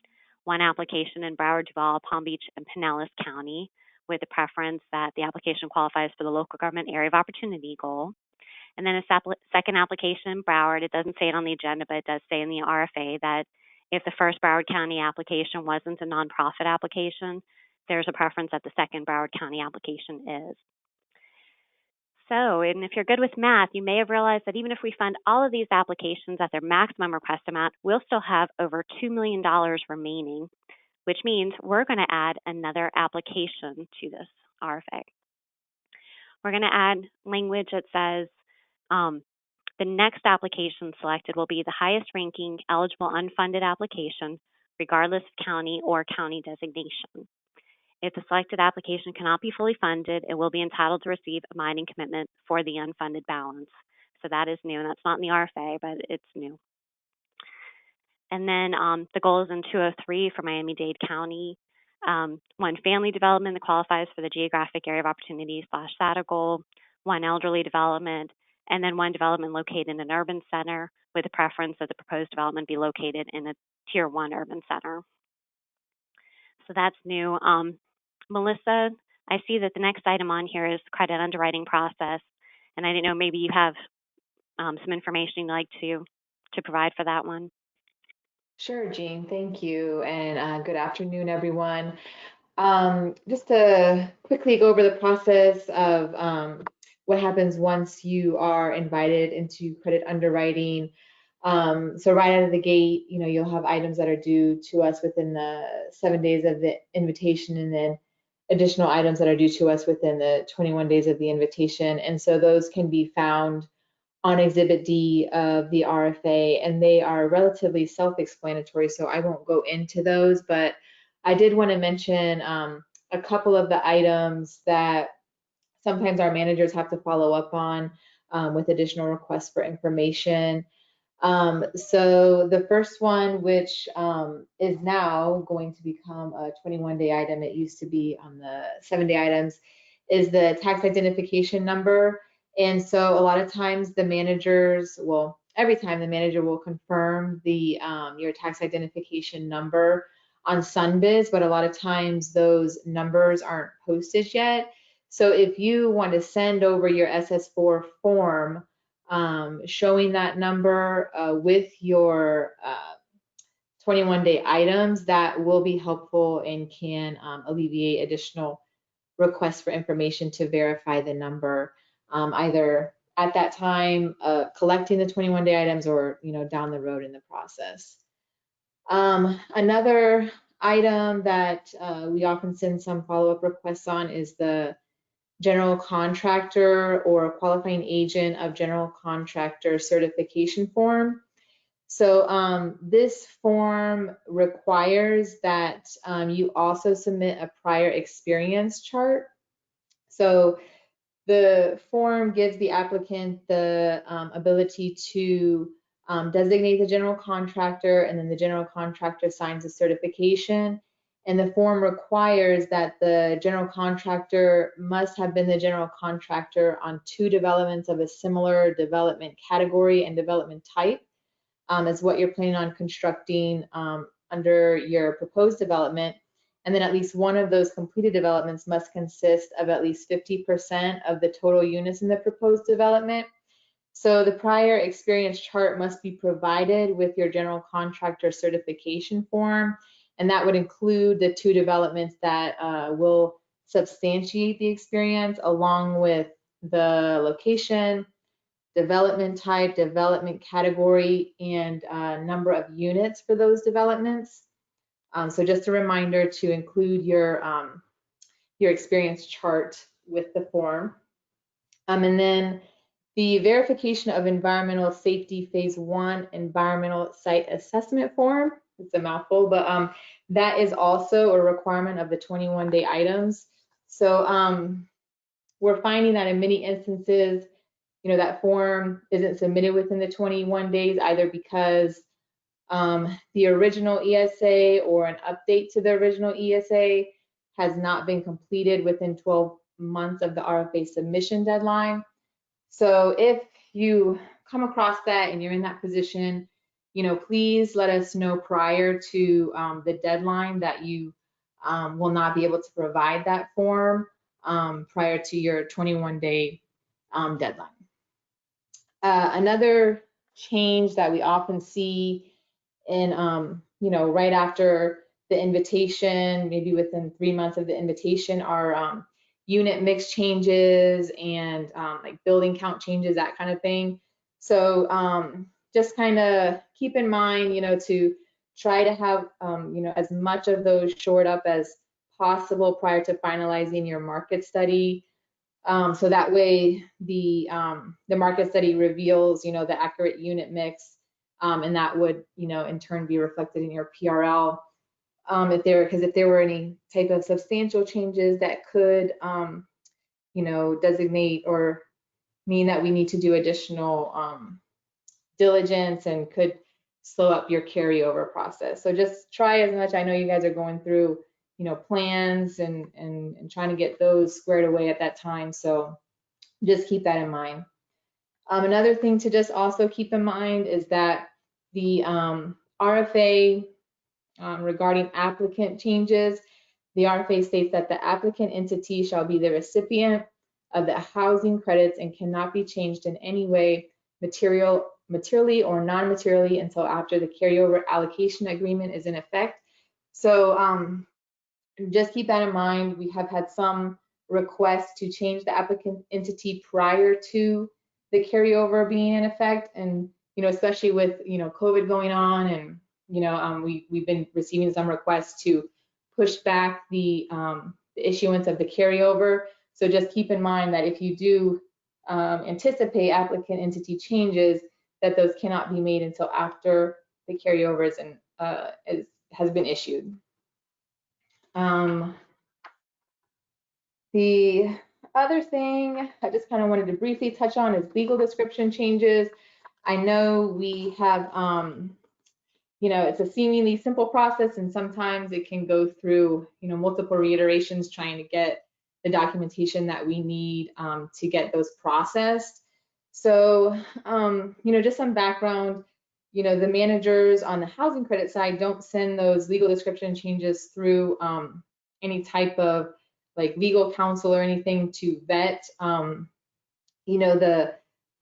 1 application in Broward, Duval, Palm Beach, and Pinellas County with the preference that the application qualifies for the local government area of opportunity goal. And then a second application in Broward, it doesn't say it on the agenda, but it does say in the RFA that if the first Broward County application wasn't a nonprofit application, there's a preference that the second Broward County application is. So, and if you're good with math, you may have realized that even if we fund all of these applications at their maximum request amount, we'll still have over $2 million remaining, which means we're going to add another application to this RFA. We're going to add language that says the next application selected will be the highest ranking eligible unfunded application, regardless of county or county designation. If the selected application cannot be fully funded, it will be entitled to receive a mining commitment for the unfunded balance. So that is new, and that's not in the RFA, but it's new. And then the goals in 203 for Miami-Dade County, 1 family development that qualifies for the geographic area of opportunity / SATA goal, 1 elderly development, and then 1 development located in an urban center with a preference that the proposed development be located in a Tier 1 urban center. So that's new. Melissa, I see that the next item on here is credit underwriting process, and I didn't know, maybe you have some information you'd like to provide for that one. Sure, Jean, thank you, and good afternoon, everyone. Just to quickly go over the process of what happens once you are invited into credit underwriting. So right out of the gate, you'll have items that are due to us within the 7 days of the invitation, and then additional items that are due to us within the 21 days of the invitation. And so those can be found on Exhibit D of the RFA, and they are relatively self-explanatory, so I won't go into those, but I did want to mention a couple of the items that sometimes our managers have to follow up on with additional requests for information. So the first one, which is now going to become a 21-day item, it used to be on the 7-day items, is the tax identification number. And so a lot of times the managers, well, every time the manager will confirm the your tax identification number on Sunbiz, but a lot of times those numbers aren't posted yet. So if you want to send over your SS4 form showing that number with your 21-day items, that will be helpful and can alleviate additional requests for information to verify the number, either at that time collecting the 21-day items or down the road in the process. Another item that we often send some follow-up requests on is the general contractor or qualifying agent of general contractor certification form. So this form requires that you also submit a prior experience chart. So the form gives the applicant the ability to designate the general contractor, and then the general contractor signs the certification. And the form requires that the general contractor must have been the general contractor on 2 developments of a similar development category and development type as what you're planning on constructing under your proposed development. And then at least one of those completed developments must consist of at least 50% of the total units in the proposed development. So the prior experience chart must be provided with your general contractor certification form, and that would include the 2 developments that will substantiate the experience, along with the location, development type, development category, and number of units for those developments. So just a reminder to include your experience chart with the form. And then the verification of environmental safety phase 1 environmental site assessment form. It's a mouthful, but that is also a requirement of the 21-day items. So we're finding that in many instances, that form isn't submitted within the 21 days, either because the original ESA or an update to the original ESA has not been completed within 12 months of the RFA submission deadline. So if you come across that and you're in that position, please let us know prior to the deadline that you will not be able to provide that form prior to your 21-day deadline. Another change that we often see in, right after the invitation, maybe within 3 months of the invitation, are unit mix changes and like building count changes, that kind of thing. So just kind of keep in mind, to try to have, as much of those shored up as possible prior to finalizing your market study. So that way the market study reveals, the accurate unit mix, and that would, in turn be reflected in your PRL. If there were any type of substantial changes that could, designate or mean that we need to do additional diligence and could slow up your carryover process. So just try as much. I know you guys are going through, plans and trying to get those squared away at that time. So just keep that in mind. Another thing to just also keep in mind is that the RFA regarding applicant changes, the RFA states that the applicant entity shall be the recipient of the housing credits and cannot be changed in any way, material materially or non-materially until after the carryover allocation agreement is in effect. So just keep that in mind. We have had some requests to change the applicant entity prior to the carryover being in effect, and especially with COVID going on, and we've been receiving some requests to push back the issuance of the carryover. So just keep in mind that if you do anticipate applicant entity changes, that those cannot be made until after the carryover has been issued. The other thing I just kind of wanted to briefly touch on is legal description changes. I know we have, it's a seemingly simple process, and sometimes it can go through, multiple reiterations trying to get the documentation that we need to get those processed. So, just some background, the managers on the housing credit side don't send those legal description changes through any type of like legal counsel or anything to vet,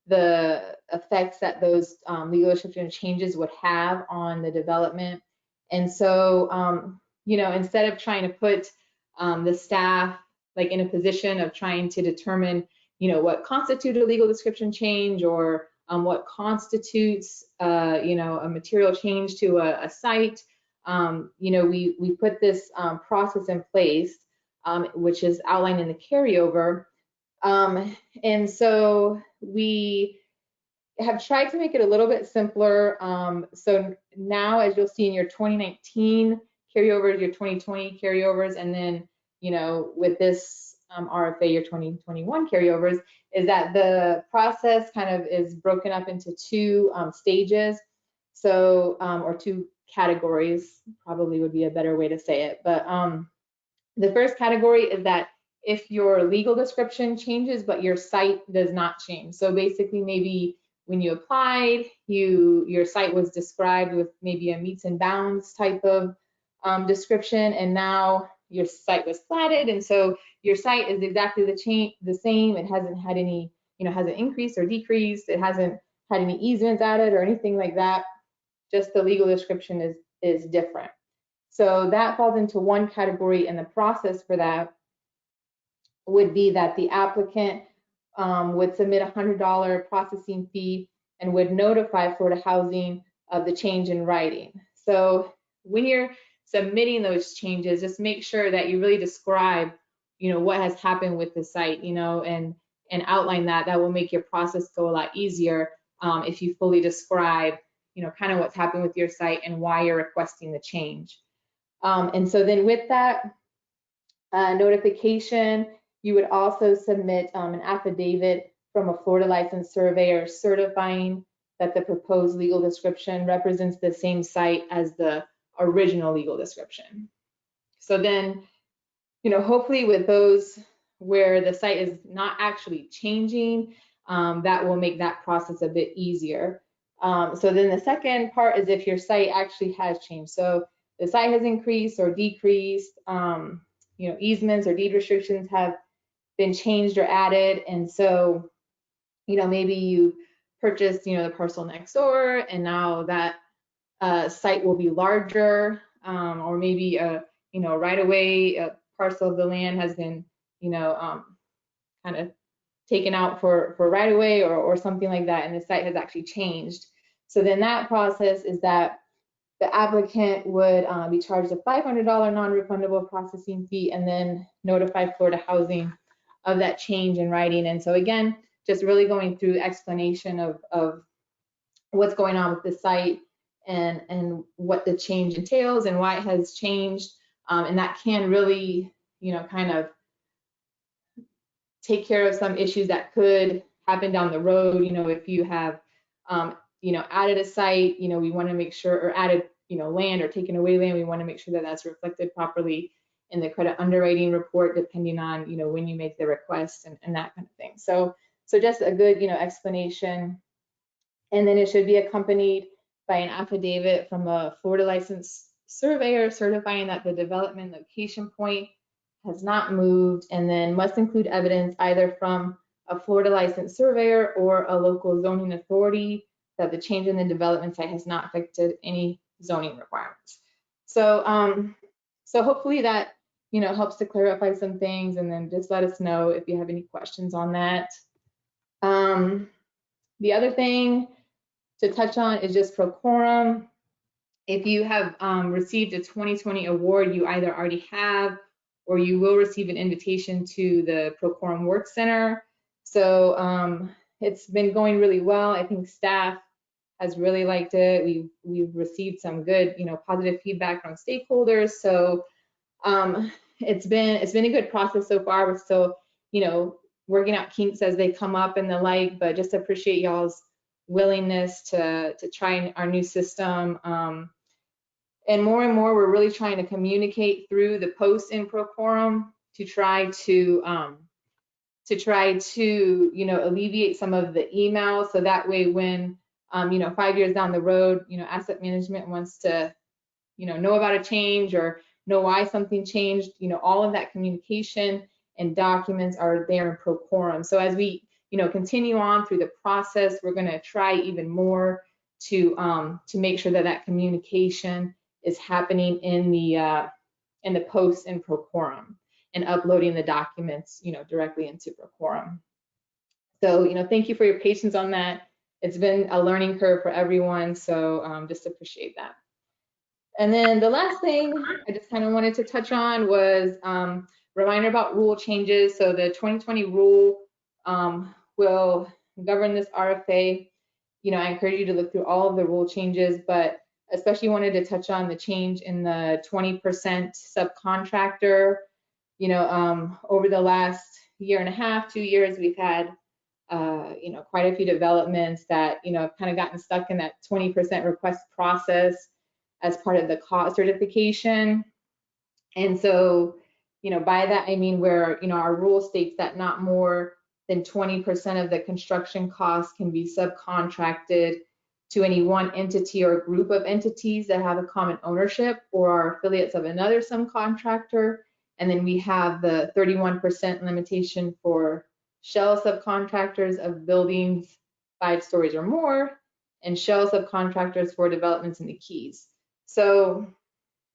the effects that those legal description changes would have on the development. And so, instead of trying to put the staff like in a position of trying to determine, what constitutes a legal description change, or what constitutes, a material change to a site, we put this process in place, which is outlined in the carryover. And so we have tried to make it a little bit simpler. So now, as you'll see in your 2019 carryovers, your 2020 carryovers, and then, with this RFA, your 2021 carryovers, is that the process kind of is broken up into two stages. So, or two categories, probably would be a better way to say it. But the first category is that if your legal description changes, but your site does not change. So basically, maybe when you applied, your site was described with maybe a meets and bounds type of description, and now your site was platted, and so your site is exactly the same. It hasn't had any, hasn't increased or decreased. It hasn't had any easements added or anything like that. Just the legal description is different. So that falls into one category, and the process for that would be that the applicant would submit a $100 processing fee and would notify Florida Housing of the change in writing. So when you're submitting those changes, just make sure that you really describe, what has happened with the site, and outline that. That will make your process go a lot easier if you fully describe, kind of what's happened with your site and why you're requesting the change. And so then with that notification, you would also submit an affidavit from a Florida licensed surveyor certifying that the proposed legal description represents the same site as the original legal description. So then, hopefully with those where the site is not actually changing, that will make that process a bit easier. So then the second part is if your site actually has changed. So the site has increased or decreased, easements or deed restrictions have been changed or added. And so, maybe you purchased, the parcel next door, and now that site will be larger, or maybe right away a parcel of the land has been, kind of taken out for right away or something like that, and the site has actually changed. So then that process is that the applicant would be charged a $500 non-refundable processing fee, and then notify Florida Housing of that change in writing. And so again, just really going through explanation of what's going on with the site and what the change entails and why it has changed. And that can really, kind of take care of some issues that could happen down the road. If you have, added a site, we want to make sure, or added, land or taken away land, we want to make sure that that's reflected properly in the credit underwriting report, depending on, when you make the request and that kind of thing. So just a good, explanation. And then it should be accompanied by an affidavit from a Florida licensed surveyor certifying that the development location point has not moved, and then must include evidence either from a Florida licensed surveyor or a local zoning authority that the change in the development site has not affected any zoning requirements. So, so hopefully that, you know, helps to clarify some things, and then just let us know if you have any questions on that. The other thing to touch on is just pro quorum. If you have received a 2020 award, you either already have or you will receive an invitation to the Pro Quorum Work Center. So it's been going really well. I think staff has really liked it. We've received some good, you know, positive feedback from stakeholders. So it's been a good process so far. We're still, you know, working out kinks as they come up and the like, but just appreciate y'all's willingness to try our new system. And more, we're really trying to communicate through the posts in Pro Quorum to try to you know, alleviate some of the emails. So that way, when you know, 5 years down the road, you know, asset management wants to, you know about a change or know why something changed, you know, all of that communication and documents are there in Pro Quorum. So as we, you know, continue on through the process, we're going to try even more to make sure that that communication is happening in the posts in Pro Quorum and uploading the documents, you know, directly into Pro Quorum. So, you know, thank you for your patience on that. It's been a learning curve for everyone, so just appreciate that. And then the last thing I just kind of wanted to touch on was reminder about rule changes. So the 2020 rule will govern this RFA. You know, I encourage you to look through all of the rule changes, but especially wanted to touch on the change in the 20% subcontractor. You know, over the last year and a half, 2 years, we've had, you know, quite a few developments that, you know, have kind of gotten stuck in that 20% request process as part of the cost certification. And so, you know, by that, I mean where, you know, our rule states that not more than 20% of the construction costs can be subcontracted to any one entity or group of entities that have a common ownership or are affiliates of another subcontractor. And then we have the 31% limitation for shell subcontractors of buildings 5 stories or more, and shell subcontractors for developments in the Keys. So,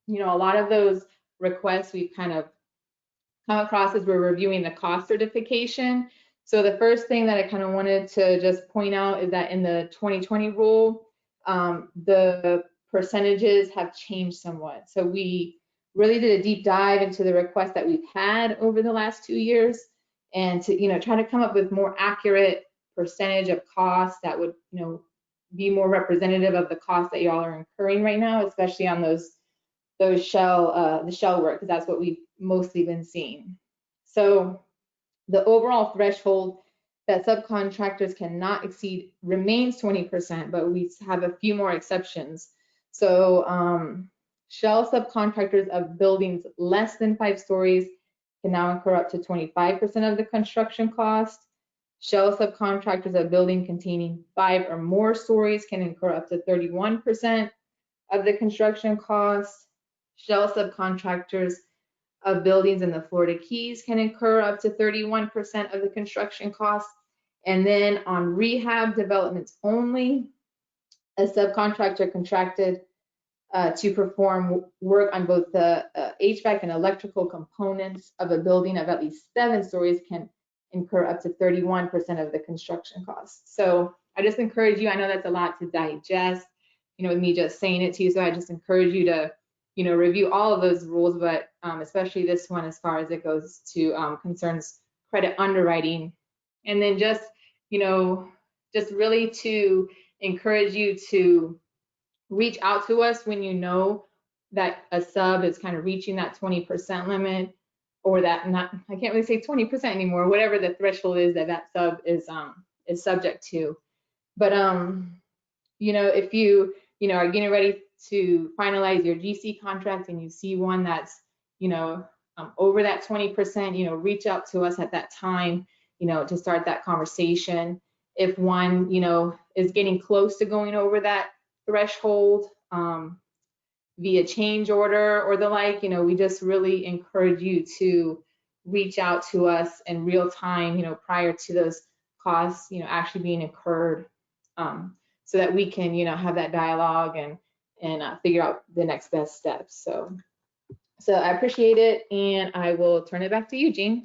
you know, a lot of those requests we've kind of come across as we're reviewing the cost certification. So the first thing that I kind of wanted to just point out is that in the 2020 rule, the percentages have changed somewhat. So we really did a deep dive into the requests that we've had over the last 2 years, and to, you know, try to come up with more accurate percentage of costs that would, you know, be more representative of the costs that y'all are incurring right now, especially on the shell work, because that's what we've mostly been seeing. So the overall threshold that subcontractors cannot exceed remains 20%, but we have a few more exceptions. So shell subcontractors of buildings less than 5 stories can now incur up to 25% of the construction cost. Shell subcontractors of building containing 5 or more stories can incur up to 31% of the construction cost. Shell subcontractors of buildings in the Florida Keys can incur up to 31% of the construction cost. And then on rehab developments only, a subcontractor contracted to perform work on both the HVAC and electrical components of a building of at least 7 stories can incur up to 31% of the construction costs. So I just encourage you, I know that's a lot to digest, you know, with me just saying it to you, so I just encourage you to, you know, review all of those rules, but especially this one as far as it goes to concerns credit underwriting. And then just, you know, just really to encourage you to reach out to us when you know that a sub is kind of reaching that 20% limit, or that not, I can't really say 20% anymore, whatever the threshold is that that sub is subject to. But you know, if you know, are getting ready to finalize your GC contract and you see one that's, you know, over that 20%, you know, reach out to us at that time, you know, to start that conversation. If one, you know, is getting close to going over that threshold via change order or the like, you know, we just really encourage you to reach out to us in real time, you know, prior to those costs, you know, actually being incurred. so that we can, have that dialogue and figure out the next best steps. So I appreciate it, and I will turn it back to you, Jean.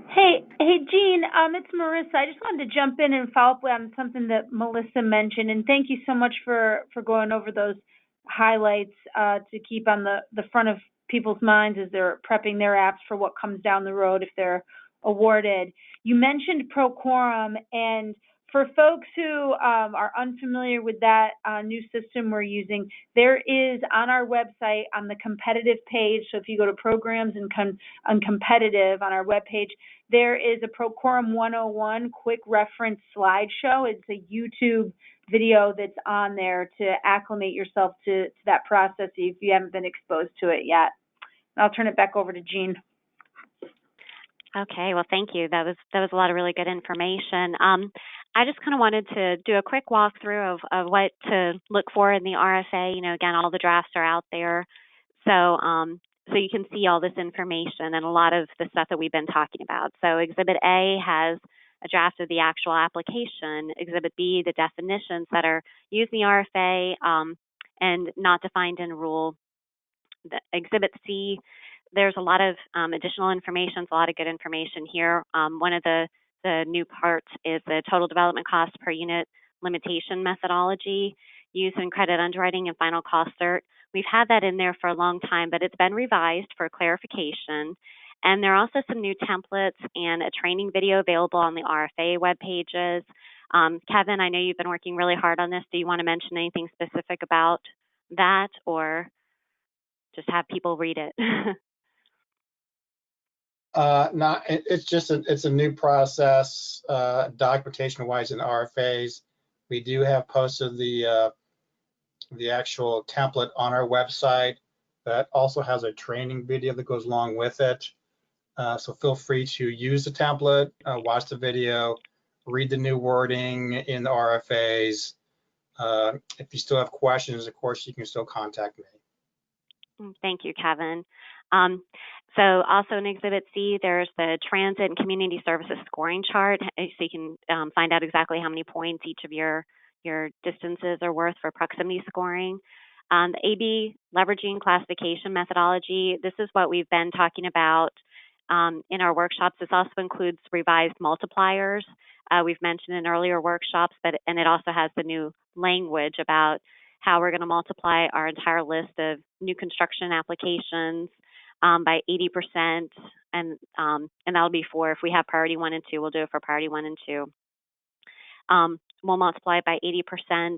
Hey, Jean, it's Marissa. I just wanted to jump in and follow up on something that Melissa mentioned, and thank you so much for going over those highlights to keep on the front of people's minds as they're prepping their apps for what comes down the road if they're awarded. You mentioned pro quorum, and for folks who are unfamiliar with that new system we're using, there is on our website on the competitive page, so if you go to programs and on competitive on our webpage, there is a Pro Quorum 101 quick reference slideshow. It's a YouTube video that's on there to acclimate yourself to that process if you haven't been exposed to it yet. And I'll turn it back over to Jean. Okay, well, thank you. That was a lot of really good information. I just kind of wanted to do a quick walkthrough of what to look for in the RFA. Again, all the drafts are out there, so you can see all this information and a lot of the stuff that we've been talking about. So Exhibit A has a draft of the actual application. Exhibit B, the definitions that are used in the RFA and not defined in rule. Exhibit C, there's a lot of additional information, a lot of good information here. One of the new parts is the total development cost per unit limitation methodology used in credit underwriting and final cost cert. We've had that in there for a long time, but it's been revised for clarification. And there are also some new templates and a training video available on the RFA web pages. Kevin, I know you've been working really hard on this. Do you want to mention anything specific about that, or just have people read it? No, it's a new process, documentation wise in RFAs. We do have posted the actual template on our website that also has a training video that goes along with it. So feel free to use the template, watch the video, read the new wording in the RFAs. If you still have questions, of course, you can still contact me. Thank you, Kevin. So also in Exhibit C, there's the transit and community services scoring chart, so you can find out exactly how many points each of your distances are worth for proximity scoring. The AB leveraging classification methodology, this is what we've been talking about in our workshops. This also includes revised multipliers. We've mentioned in earlier workshops, and it also has the new language about how we're going to multiply our entire list of new construction applications by 80%, and that'll be for, if we have priority 1 and 2, we'll do it for priority 1 and 2. We'll multiply it by 80%,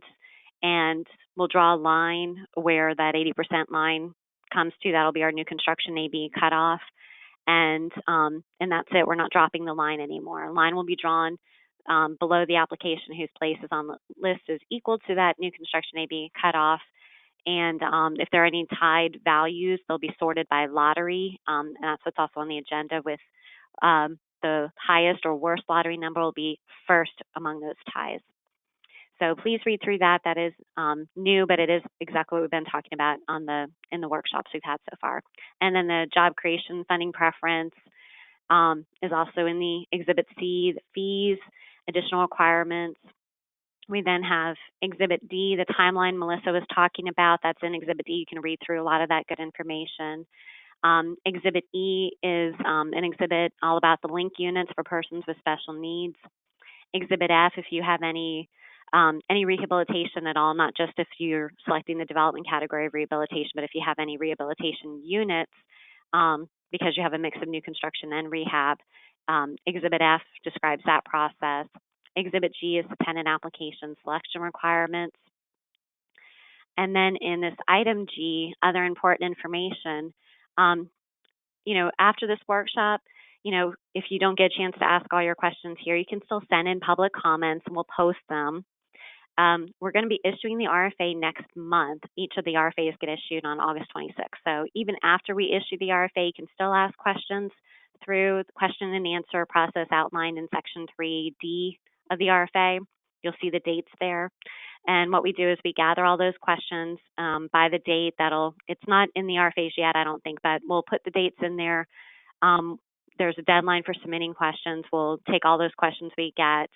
and we'll draw a line where that 80% line comes to. That'll be our new construction AB cutoff, and that's it. We're not dropping the line anymore. A line will be drawn below the application whose place is on the list is equal to that new construction AB cutoff. And if there are any tied values, they'll be sorted by lottery. And that's what's also on the agenda, with the highest or worst lottery number will be first among those ties. So please read through that. That is new, but it is exactly what we've been talking about in the workshops we've had so far. And then the job creation funding preference is also in the Exhibit C, the fees, additional requirements. We then have Exhibit D, the timeline Melissa was talking about. That's in Exhibit D. You can read through a lot of that good information. Exhibit E is an exhibit all about the link units for persons with special needs. Exhibit F, if you have any rehabilitation at all, not just if you're selecting the development category of rehabilitation, but if you have any rehabilitation units, because you have a mix of new construction and rehab. Exhibit F describes that process. Exhibit G is the tenant application selection requirements. And then in this item G, other important information, after this workshop, if you don't get a chance to ask all your questions here, you can still send in public comments and we'll post them. We're going to be issuing the RFA next month. Each of the RFAs get issued on August 26th. So even after we issue the RFA, you can still ask questions through the question and answer process outlined in Section 3D of the RFA. You'll see the dates there. And what we do is we gather all those questions by the date. It's not in the RFAs yet, I don't think, but we'll put the dates in there. There's a deadline for submitting questions. We'll take all those questions we get,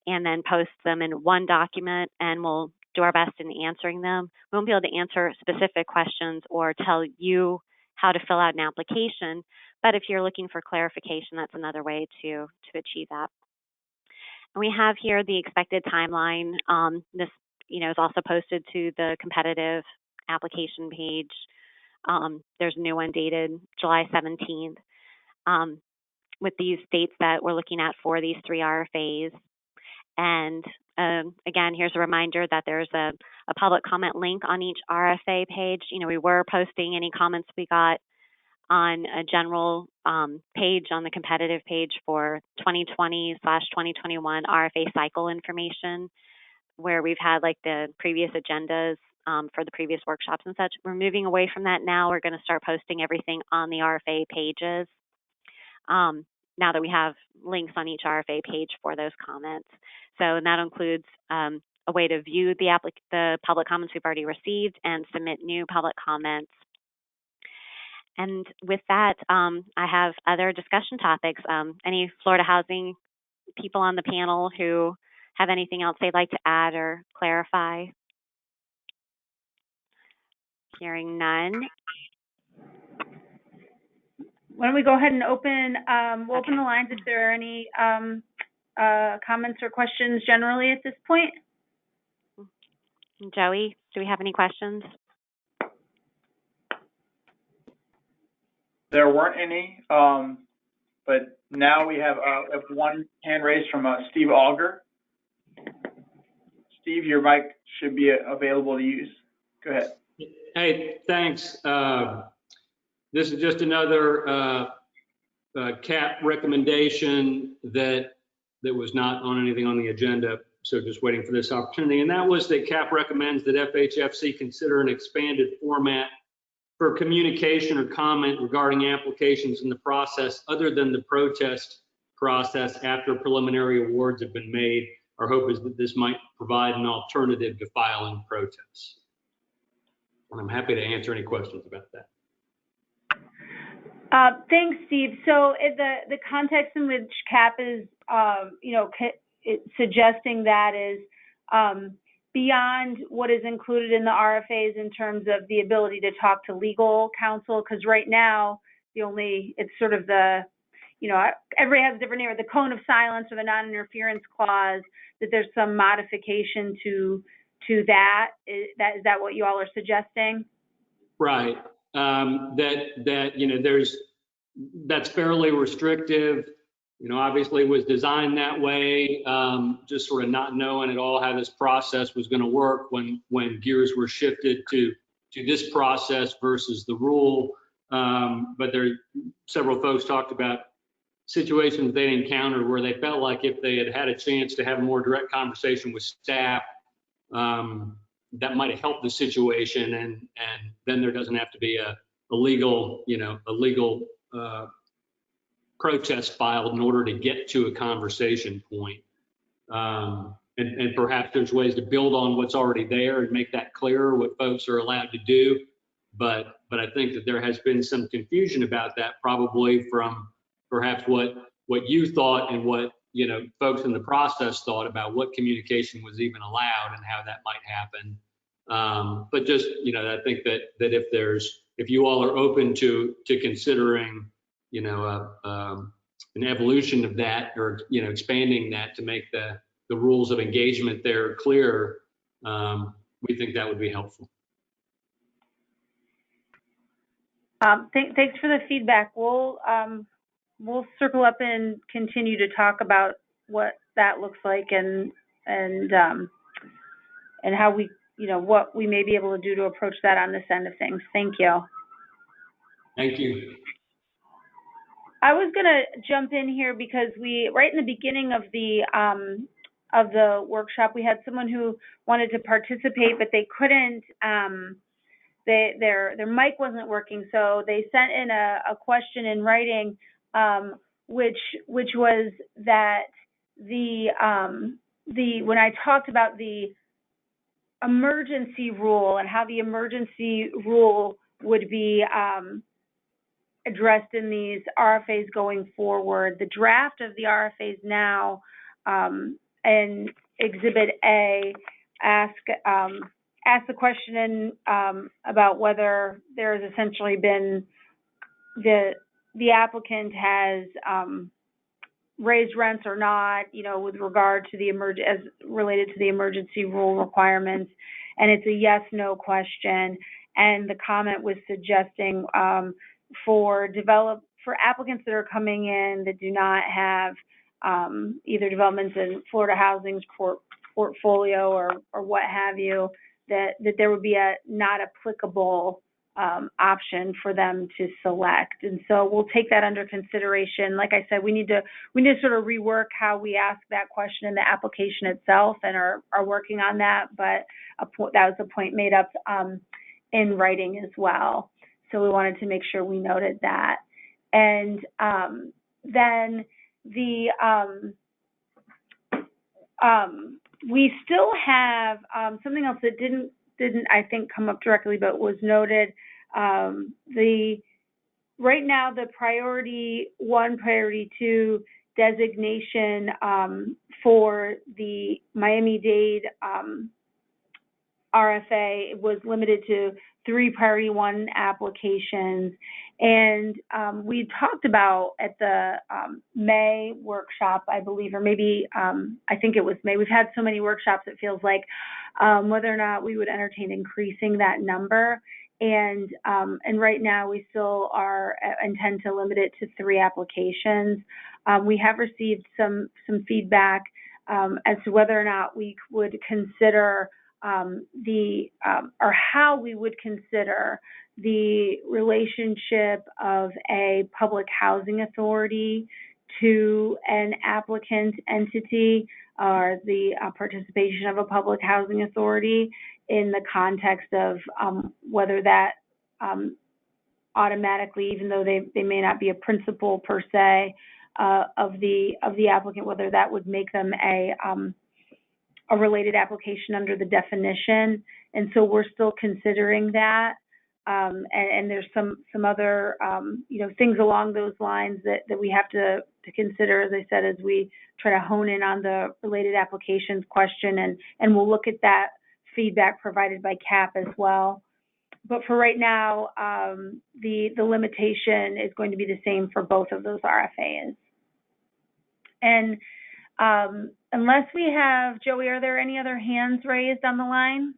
and then post them in one document, and we'll do our best in answering them. We won't be able to answer specific questions or tell you how to fill out an application, but if you're looking for clarification, that's another way to achieve that. And we have here the expected timeline. This is also posted to the competitive application page. There's a new one dated July 17th with these dates that we're looking at for these 3 RFAs. And again, here's a reminder that there's a public comment link on each RFA page. We were posting any comments we got on a general page on the competitive page for 2020/2021 RFA cycle information, where we've had like the previous agendas for the previous workshops and such. We're moving away from that now. We're going to start posting everything on the RFA pages now that we have links on each RFA page for those comments. So that includes a way to view the public comments we've already received and submit new public comments. And with that, I have other discussion topics. Any Florida housing people on the panel who have anything else they'd like to add or clarify? Hearing none. Why don't we go ahead and open, we'll open the lines if there are any comments or questions generally at this point. Joey, do we have any questions? There weren't any, but now we have one hand raised from Steve Auger. Steve, your mic should be available to use. Go ahead. Hey, thanks. This is just another CAP recommendation that was not on anything on the agenda, so just waiting for this opportunity. And that was that CAP recommends that FHFC consider an expanded format for communication or comment regarding applications in the process other than the protest process after preliminary awards have been made. Our hope is that this might provide an alternative to filing protests. And I'm happy to answer any questions about that. Thanks, Steve. So the context in which CAP is, suggesting that is beyond what is included in the RFAs in terms of the ability to talk to legal counsel, because right now it's sort of the, everybody has a different name, or the cone of silence or the non-interference clause, that there's some modification to that. Is that what you all are suggesting? Right. That's fairly restrictive. Obviously was designed that way, just sort of not knowing at all how this process was going to work when gears were shifted to this process versus the rule. But several folks talked about situations they encountered where they felt like if they had a chance to have a more direct conversation with staff, that might have helped the situation, and then there doesn't have to be a legal protest filed in order to get to a conversation point. And perhaps there's ways to build on what's already there and make that clearer what folks are allowed to do. But I think that there has been some confusion about that, probably from perhaps what you thought and what folks in the process thought about what communication was even allowed and how that might happen. But just I think that if you all are open to considering an evolution of that, or expanding that to make the rules of engagement there clearer, we think that would be helpful. Thanks for the feedback. We'll circle up and continue to talk about what that looks like and how we what we may be able to do to approach that on this end of things. Thank you. Thank you. I was going to jump in here because right in the beginning of the workshop, we had someone who wanted to participate, but they couldn't. Their mic wasn't working, so they sent in a question in writing, which was that when I talked about the emergency rule and how the emergency rule would be addressed in these RFAs going forward, the draft of the RFAs now in Exhibit A, ask the question about whether there has essentially been the applicant has raised rents or not, with regard to the as related to the emergency rule requirements, and it's a yes/no question. And the comment was suggesting for applicants that are coming in that do not have either developments in Florida Housing's portfolio or what have you, that there would be a not applicable option for them to select. And so we'll take that under consideration. Like I said, we need to sort of rework how we ask that question in the application itself, and are working on that. But that was a point made up in writing as well. So we wanted to make sure we noted that. And then we still have something else that didn't I think come up directly, but was noted. Right now the priority 1, priority 2 designation for the Miami-Dade RFA was limited to 3 priority 1 applications. And we talked about at the May workshop, I believe, or maybe I think it was May. We've had so many workshops, it feels like, whether or not we would entertain increasing that number. And right now we still intend to limit it to 3 applications. We have received some feedback as to whether or not we would consider or how we would consider the relationship of a public housing authority to an applicant entity, or the participation of a public housing authority, in the context of whether that automatically, even though they may not be a principal per se of the applicant, whether that would make them a related application under the definition. And so we're still considering that. And there's some other things along those lines that we have to consider, as I said, as we try to hone in on the related applications question, and we'll look at that feedback provided by CAP as well. But for right now, the limitation is going to be the same for both of those RFAs. And unless we have, Joey, are there any other hands raised on the line?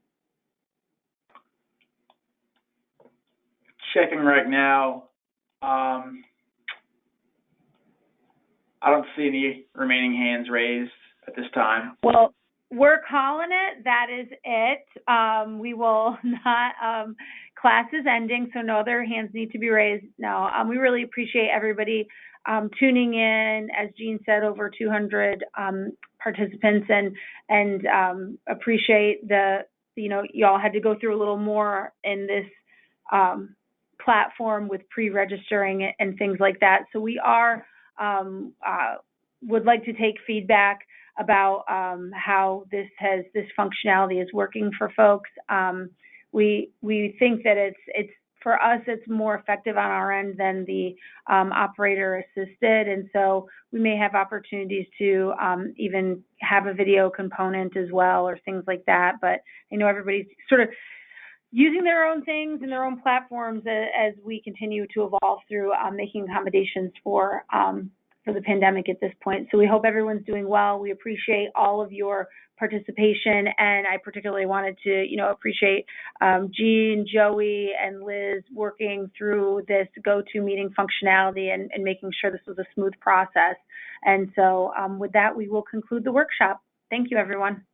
Checking right now. I don't see any remaining hands raised at this time. Well, we're calling it. That is it. We will not, class is ending, so no other hands need to be raised. No, we really appreciate everybody tuning in. As Jean said, over 200 participants, and appreciate you all had to go through a little more in this platform with pre-registering and things like that. So we would like to take feedback about how this functionality is working for folks. We think that it's for us, it's more effective on our end than the operator assisted, and so we may have opportunities to even have a video component as well, or things like that. But I know everybody's sort of using their own things and their own platforms as we continue to evolve through making accommodations for the pandemic at this point. So we hope everyone's doing well. We appreciate all of your participation, and I particularly wanted to, appreciate Jean, Joey, and Liz working through this GoToMeeting functionality and making sure this was a smooth process. And so with that, we will conclude the workshop. Thank you, everyone.